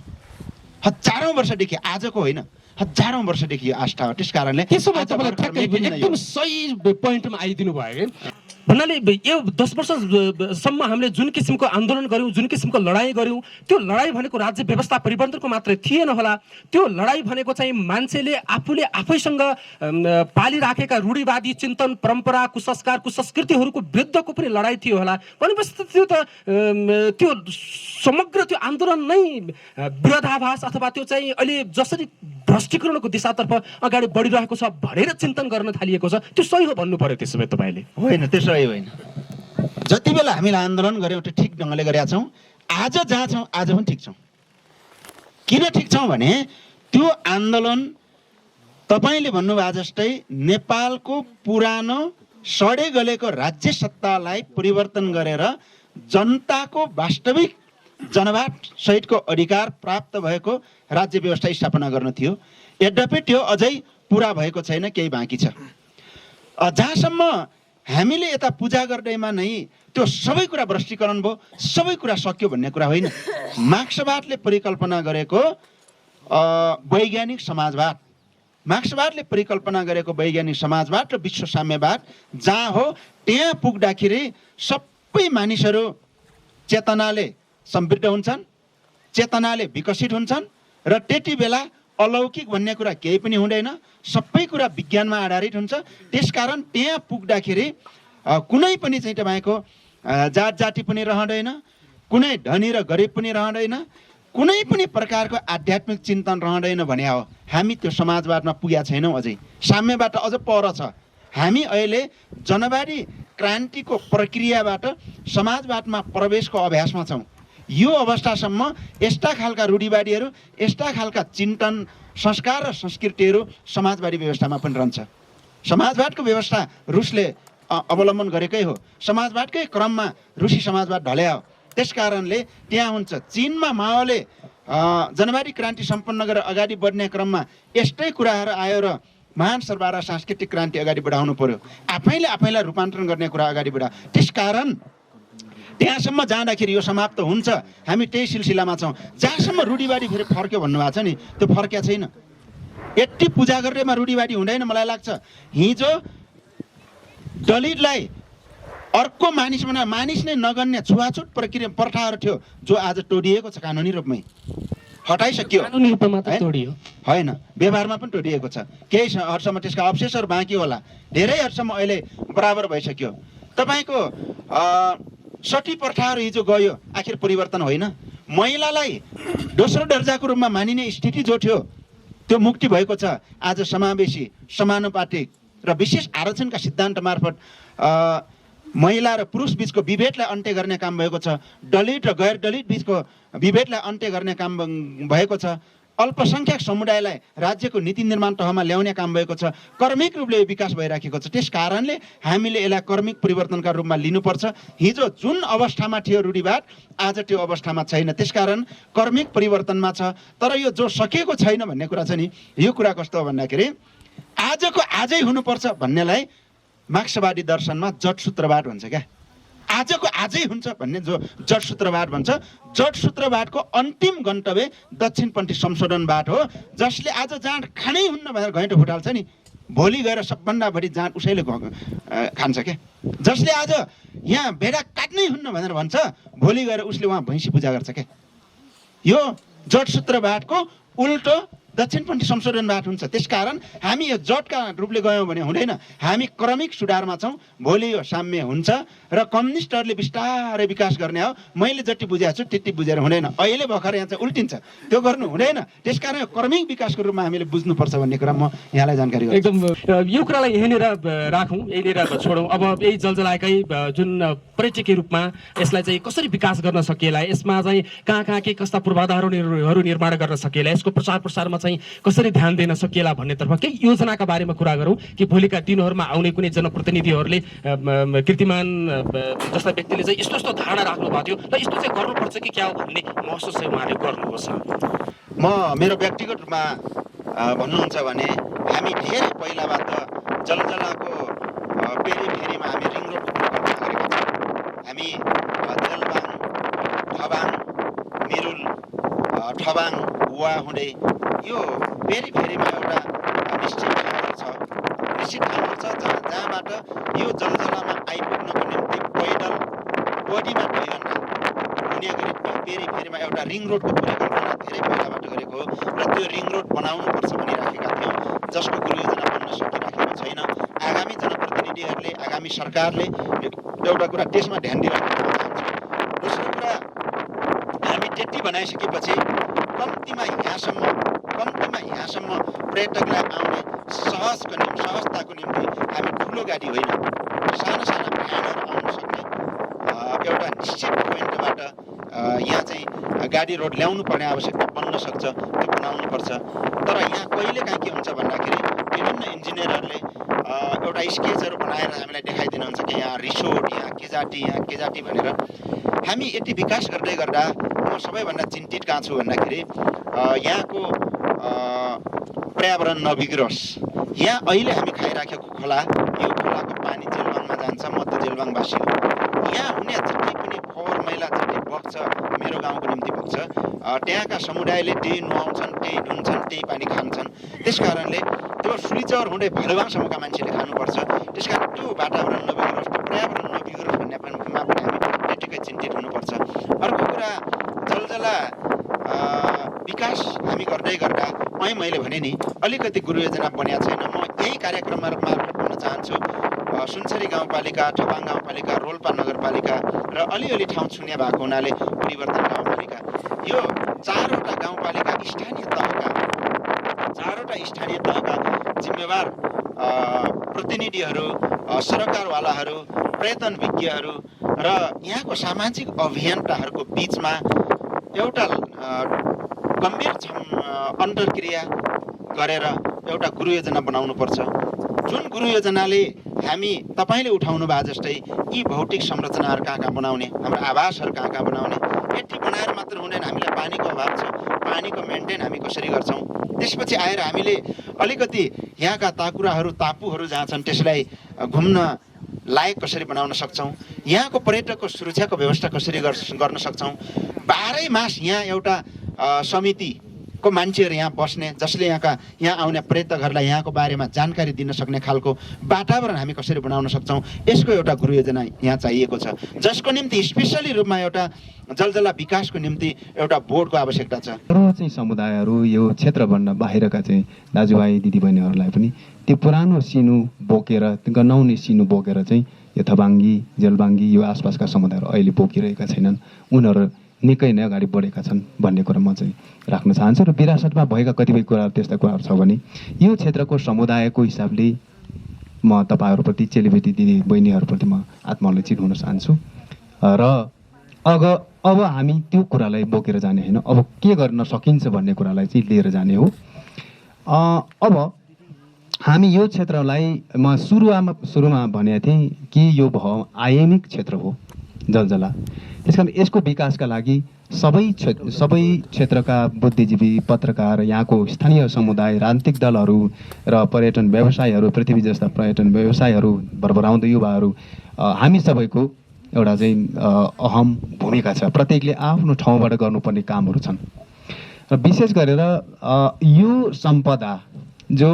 हजारौँ वर्षदेखि, आजको होइन, हजारौँ वर्षदेखि यो आस्था हो। त्यस कारणले त्यसो भए तपाईँले ठ्याक्कै एकदम सही पोइन्टमा आइदिनु भयो क्या। भन्नाले यो 10 वर्षसम्म हामीले जुन किसिमको आन्दोलन गऱ्यौँ, जुन किसिमको लडाइँ गऱ्यौँ, त्यो लडाइँ भनेको राज्य व्यवस्था परिवर्तनको मात्रै थिएन होला। त्यो लडाइँ भनेको चाहिँ मान्छेले आफूले आफैसँग पालिराखेका रूढिवादी चिन्तन, परम्परा, कुसंस्कार, कुसंस्कृतिहरूको विरुद्धको पनि लडाइँ थियो होला। भनेपछि त्यो समग्र त्यो आन्दोलन नै विरोधाभास अथवा त्यो चाहिँ अहिले जसरी भ्रष्टीकरणको दिशातर्फ अगाडि बढिरहेको छ भनेर चिन्तन गर्न थालिएको छ, त्यो सही हो भन्नु पर्यो त्यसो भए तपाईँले? होइन, त्यो सही होइन। जति बेला हामीले आन्दोलन गऱ्यौँ त्यो ठिक ढङ्गले गरेका छौँ। आज जहाँ छौँ आज पनि ठिक छौँ। किन ठिक छौँ भने त्यो आन्दोलन तपाईँले भन्नुभयो जस्तै नेपालको पुरानो सडे गलेको राज्य सत्तालाई परिवर्तन गरेर जनताको वास्तविक जनवाद सहितको अधिकार प्राप्त भएको राज्य व्यवस्था स्थापना गर्न थियो। यद्यपि त्यो अझै पुरा भएको छैन, केही बाँकी छ। जहाँसम्म हामीले यता पूजा गर्दैमा नै त्यो सबै कुरा भ्रष्टीकरण भयो, सबै कुरा सक्यो भन्ने कुरा होइन। मार्क्सवादले परिकल्पना गरेको वैज्ञानिक समाजवाद, मार्क्सवादले परिकल्पना गरेको वैज्ञानिक समाजवाद र विश्व साम्यवाद जहाँ हो त्यहाँ पुग्दाखेरि सबै मानिसहरू चेतनाले समृद्ध हुन्छन्, चेतनाले विकसित हुन्छन् र त्यति बेला अलौकिक भन्ने कुरा केही पनि हुँदैन, सबै कुरा विज्ञानमा आधारित हुन्छ। त्यसकारण त्यहाँ पुग्दाखेरि कुनै पनि चाहिँ तपाईँको जात जाति पनि रहँदैन, कुनै धनी र गरिब पनि रहँदैन, कुनै पनि प्रकारको आध्यात्मिक चिन्तन रहँदैन भने हो। हामी त्यो समाजवादमा पुगेका छैनौँ, अझै साम्यबाट अझ पर छ। हामी अहिले जनवादी क्रान्तिको प्रक्रियाबाट समाजवादमा प्रवेशको अभ्यासमा छौँ। यो अवस्थासम्म यस्ता खालका रूढिवादीहरू, यस्ता खालका चिन्तन, संस्कार र संस्कृतिहरू समाजवादी व्यवस्थामा पनि रहन्छ। समाजवादको व्यवस्था रुसले अवलम्बन गरेकै हो, समाजवादकै क्रममा रुसी समाजवाद ढल्या हो। त्यस कारणले त्यहाँ हुन्छ। चीनमा माओले जनवादी क्रान्ति सम्पन्न गरेर अगाडि बढ्ने क्रममा यस्तै कुराहरू आयो र महान सर्वहारा सांस्कृतिक क्रान्ति अगाडि बढाउनु पर्यो, आफैलाई रूपान्तरण गर्ने कुरा अगाडि बढायो। त्यसकारण त्यहाँसम्म जाँदाखेरि यो समाप्त हुन्छ। हामी त्यही सिलसिलामा छौँ। जहाँसम्म रूढिवादी फेरि फर्क्यो भन्नुभएको छ नि, त्यो फर्क्या छैन। यति पूजा गरेमा रूढिवादी हुँदैन मलाई लाग्छ। हिजो दलितलाई अर्को मानिस भनेर मानिस नै नगन्ने छुवाछुत प्रक्रिया प्रथाहरू थियो, जो आज तोडिएको छ कानुनी रूपमै, हटाइसक्यो। कानुनी रूपमा त तोडियो होइन, व्यवहारमा पनि तोडिएको छ। केही हदसम्म त्यसका अवशेषहरू बाँकी होला, धेरै हदसम्म अहिले बराबर भइसक्यो। तपाईँको सती प्रथाहरू हिजो गयो, आखिर परिवर्तन होइन। महिलालाई दोस्रो दर्जाको रूपमा मानिने स्थिति जो थियो त्यो मुक्ति भएको छ। आज समावेशी, समानुपातिक र विशेष आरक्षणका सिद्धान्त मार्फत महिला र पुरुष बीचको विभेदलाई अन्त्य गर्ने काम भएको छ। दलित र गैर दलित बीचको विभेदलाई अन्त्य गर्ने काम भएको छ। अल्पसङ्ख्यक समुदायलाई राज्यको नीति निर्माण तहमा ल्याउने काम भएको छ। कर्मिक रूपले विकास भइराखेको छ। त्यस कारणले हामीले यसलाई कर्मिक परिवर्तनका रूपमा लिनुपर्छ। हिजो जुन अवस्थामा थियो रूढिवाद, आज त्यो अवस्थामा छैन। त्यसकारण कर्मिक परिवर्तनमा छ। तर यो जो सकेको छैन भन्ने कुरा छ नि, यो कुरा कस्तो हो भन्दाखेरि आजको आजै हुनुपर्छ भन्नेलाई मार्क्सवादी दर्शनमा जडसूत्रवाद भन्छ क्या। आजको आजै हुन्छ भन्ने जो जडसूत्रवाद भन्छ, जडसूत्रवादको अन्तिम गन्तव्य दक्षिणपन्थी संशोधनवाद हो, जसले आज जाँड खानै हुन्न भनेर घैँटो फुटाल्छ नि, भोलि गएर सबभन्दा बढी जाँड उसैले खान्छ क्या। जसले आज यहाँ भेडा काट्नै हुन्न भनेर भन्छ, भोलि गएर उसले उहाँ भैँसी पूजा गर्छ क्या। यो जडसूत्रवादको उल्टो दक्षिणपन्थी संशोधनवाद हुन्छ। त्यसकारण हामी यो जडका रूपले गयौँ भने हुँदैन। हामी क्रमिक सुधारमा छौँ। भोलि यो साम्य हुन्छ र कम्युनिस्टहरूले बिस्तारै विकास गर्ने हो। मैले जति बुझाएको छु त्यति बुझेर हुँदैन। अहिले भर्खर यहाँ चाहिँ उल्टिन्छ, त्यो गर्नु हुँदैन। त्यसकारण यो क्रमिक विकासको रूपमा हामीले बुझ्नुपर्छ भन्ने कुरा म यहाँलाई जानकारी गराउँछु। एकदम यो कुरालाई यहीँनिर राखौँ, यहीँनिर छोडौँ। अब यही जलजलाकै जुन पर्यटकीय रूपमा यसलाई चाहिँ कसरी विकास गर्न सकिएला, यसमा चाहिँ कहाँ के कस्ता पूर्वाधारहरू निर्माण गर्न सकिएला, यसको प्रचार प्रसारमा कसरी ध्यान दिन सकिएला भन्नेतर्फ केही योजनाका बारेमा कुरा गरौँ कि भोलिका दिनहरूमा आउने कुनै जनप्रतिनिधिहरूले कीर्तिमान जस्ता व्यक्तिले चाहिँ यस्तो यस्तो धारणा राख्नु भएको थियो र यस्तो चाहिँ गर्नुपर्छ कि क्या हो भन्ने महसुस चाहिँ उहाँले गर्नुपर्छ। म मेरो व्यक्तिगत रूपमा भन्नुहुन्छ भने हामी धेरै पहिलाबाट जलजलाको पेरिफेरीमा हामी रिङ रोड गरेका छौँ। हामी जलबाङ, ठबाङ, मिरुल, ठबाङ, बुवा हुँदै यो पेरिफेरीमा एउटा निश्चित ठाउँहरू छ जहाँबाट यो जलजलामा आइपुग्नको निम्ति पैदल बडीमा 2 घन्टा हुने गरी त्यो पेरिफेरीमा एउटा रिङ रोडको परिकल्पना धेरै पहिलाबाट गरेको हो र त्यो रिङ रोड बनाउनुपर्छ भनिराखेका थियौँ, जसको कुनै योजना बन्न सकिराखेको छैन। आगामी जनप्रतिनिधिहरूले, आगामी सरकारले एउटा कुरा त्यसमा ध्यान दिइराख्नु चाहन्छु। दोस्रो कुरा, हामी त्यति बनाइसकेपछि कम्तीमा यहाँसम्म पर्यटकलाई आउने सहजताको निम्ति हामी ठुलो गाडी होइन, साना भ्यानहरू आउन सक्ने एउटा निश्चित पोइन्टबाट यहाँ चाहिँ गाडी रोड ल्याउनु पर्ने आवश्यकता बन्न सक्छ, त्यो बनाउनुपर्छ। तर यहाँ कहिलेकाहीँ के हुन्छ भन्दाखेरि विभिन्न इन्जिनियरहरूले एउटा स्केचहरू बनाएर हामीलाई देखाइदिनुहुन्छ कि यहाँ रिसोर्ट, यहाँ के जाति भनेर। हामी यति विकास गर्दै गर्दा म सबैभन्दा चिन्तित कहाँ छु भन्दाखेरि यहाँको पर्यावरण नबिग्रोस्। यहाँ अहिले हामी खाइराखेको खोला, यो खोलाको पानी जेलबाङमा जान्छ। म त जेलबाङवासी हो। यहाँ हुने जति पनि फोहोर मैला जति बग्छ, मेरो गाउँको निम्ति बग्छ, त्यहाँका समुदायले त्यही नुहाउँछन्, त्यही नुन्छन्, त्यही पानी खान्छन्। त्यस कारणले त्यो सुलिचौर हुँदै भलुवाङसम्मका मान्छेले खानुपर्छ। त्यस कारण त्यो वातावरण नबिग्रोस्, त्यो पर्यावरण नबिग्रोस् भन्ने पनि हामी त्यतिकै चिन्तित हुनुपर्छ। अर्को कुरा, जलजला विकास हामी गर्दै गर्दा मैले भने नि अलिकति गुरु योजना बनिएको छैन। म यही कार्यक्रममा मार्फत भन्न चाहन्छु, सुनसरी गाउँपालिका, ठपाङ गाउँपालिका, रोल्पा नगरपालिका र अलिअलि ठाउँ छुन्ने भएको हुनाले परिवर्तन गाउँपालिका, यो चारवटा गाउँपालिका स्थानीय तहका जिम्मेवार प्रतिनिधिहरू, सरकारवालाहरू, पर्यटन विज्ञहरू र यहाँको सामाजिक अभियन्ताहरूको बिचमा एउटा गम्भीर अन्तर्क्रिया गरेर एउटा गुरु योजना बनाउनुपर्छ। जुन गुरु योजनाले हामी तपाईँले उठाउनु भए जस्तै यी भौतिक संरचनाहरू कहाँ बनाउने, हाम्रो आवासहरू कहाँ बनाउने, यति बनाएर मात्र हुँदैन। हामीलाई पानीको अभाव छ, पानीको मेन्टेन हामी कसरी गर्छौँ, त्यसपछि आएर हामीले अलिकति यहाँका टापुहरू जहाँ छन् त्यसलाई घुम्न लायक कसरी बनाउन सक्छौँ, यहाँको पर्यटकको सुरक्षाको व्यवस्था कसरी गर्न सक्छौँ। 12 मास यहाँ एउटा समितिको मान्छेहरू यहाँ बस्ने, जसले यहाँ आउने पर्यटकहरूलाई यहाँको बारेमा जानकारी दिन सक्ने खालको वातावरण हामी कसरी बनाउन सक्छौँ, यसको एउटा गुरु योजना यहाँ चाहिएको छ, जसको निम्ति स्पेसली रूपमा एउटा जलजला विकासको निम्ति एउटा बोर्डको आवश्यकता छ। चाहिँ समुदायहरू यो क्षेत्रभन्दा बाहिरका चाहिँ दाजुभाइ दिदीबहिनीहरूलाई पनि त्यो पुरानो सिनु बोकेर, गनाउने सिनु बोकेर चाहिँ यो थबाङ्गी, जेलबाङ्गी, यो आसपासका समुदायहरू अहिले बोकिरहेका छैनन्। उनीहरू निकै नै अगाडि बढेका छन् भन्ने कुरा म चाहिँ राख्न चाहन्छु। र विरासतमा भएका कतिपय कुराहरू त्यस्ता कुराहरू छ भने यो क्षेत्रको समुदायको हिसाबले म तपाईँहरूप्रति, चेलीबेटी दिदी बहिनीहरूप्रति म आत्मोल्लसित हुन चाहन्छु। र अब हामी त्यो कुरालाई बोकेर जाने होइन, अब के गर्न सकिन्छ भन्ने कुरालाई चाहिँ लिएर जाने हो। अब हामी यो क्षेत्रलाई म सुरुमा भनेको थिएँ कि यो आयामिक क्षेत्र हो जलजला। त्यसकारण यसको विकासका लागि सबै क्षेत्रका बुद्धिजीवी, पत्रकार, यहाँको स्थानीय समुदाय, राजनीतिक दलहरू र पर्यटन व्यवसायहरू, पृथ्वी जस्ता पर्यटन व्यवसायहरू, भरभराउँदो युवाहरू, हामी सबैको एउटा चाहिँ अहम भूमिका छ। प्रत्येकले आफ्नो ठाउँबाट गर्नुपर्ने कामहरू छन् र विशेष गरेर यो सम्पदा जो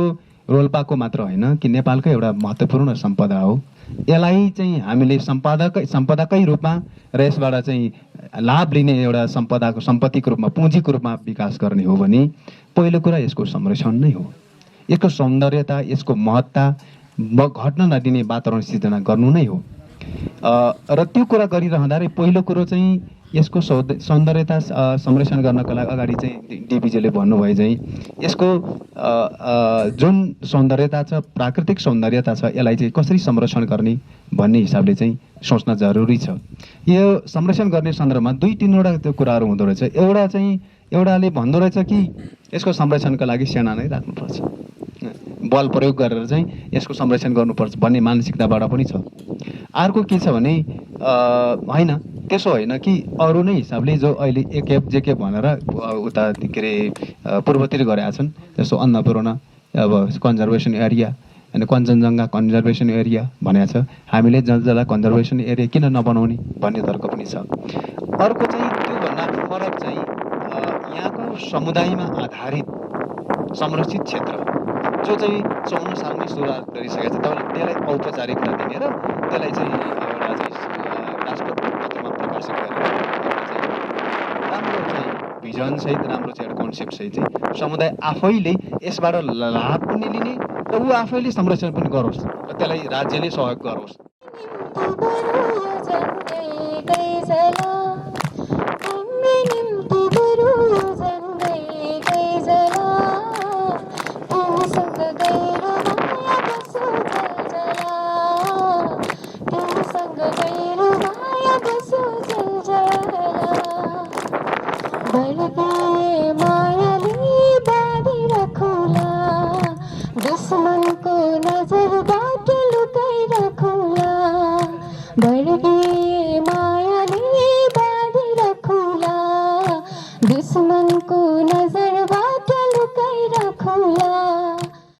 रोल्पाको मात्र होइन कि नेपालकै एउटा महत्त्वपूर्ण सम्पदा हो, यसलाई चाहिँ हामीले सम्पदाकै रूपमा र यसबाट चाहिँ लाभ लिने एउटा सम्पत्तिको रूपमा, पुँजीको रूपमा विकास गर्ने हो भने पहिलो कुरा यसको संरक्षण नै हो। यसको सौन्दर्यता, यसको महत्ता घट्न नदिने वातावरण सिर्जना गर्नु नै हो। र त्यो कुरा गरिरहँदा पहिलो कुरो चाहिँ यसको सौन्दर्यता संरक्षण गर्नको लागि अगाडि चाहिँ डिभिजीले भन्नुभयो चाहिँ यसको जुन सौन्दर्यता छ, प्राकृतिक सौन्दर्यता छ, यसलाई चाहिँ कसरी संरक्षण गर्ने भन्ने हिसाबले चाहिँ सोच्न जरुरी छ। यो संरक्षण गर्ने सन्दर्भमा 2-3वटा त्यो कुराहरू हुँदो रहेछ। एउटाले भन्दो रहेछ कि यसको संरक्षणको लागि सेना नै राख्नुपर्छ, बल प्रयोग गरेर चाहिँ यसको संरक्षण गर्नुपर्छ भन्ने मानसिकताबाट पनि छ। अर्को के छ भने होइन, त्यसो होइन कि अरू नै हिसाबले जो अहिले एकेप जेकेप भनेर उता के अरे पूर्वतिर गरेका छन्, जस्तो अन्नपूर्ण अब कन्जर्भेसन एरिया अनि कञ्चनजङ्घा कन्जर्भेसन एरिया भनेको छ। हामीले जलजला कन्जर्भेसन एरिया किन नबनाउने भन्ने तर्क पनि छ। अर्को चाहिँ त्योभन्दा फरक चाहिँ यहाँको समुदायमा आधारित संरक्षित क्षेत्र जो चाहिँ 54 सालमै सुरुवात गरिसकेको छ, त्यसलाई औपचारिकता दिने र त्यसलाई चाहिँ एउटा राष्ट्रपत्रमा प्रकाशित गरेर राम्रो चाहिँ भिजनसहित, राम्रो चाहिँ एउटा कन्सेप्टसहित चाहिँ समुदाय आफैले यसबाट लाभ पनि लिने र ऊ आफैले संरक्षण पनि गरोस् र त्यसलाई राज्यले सहयोग गरोस्।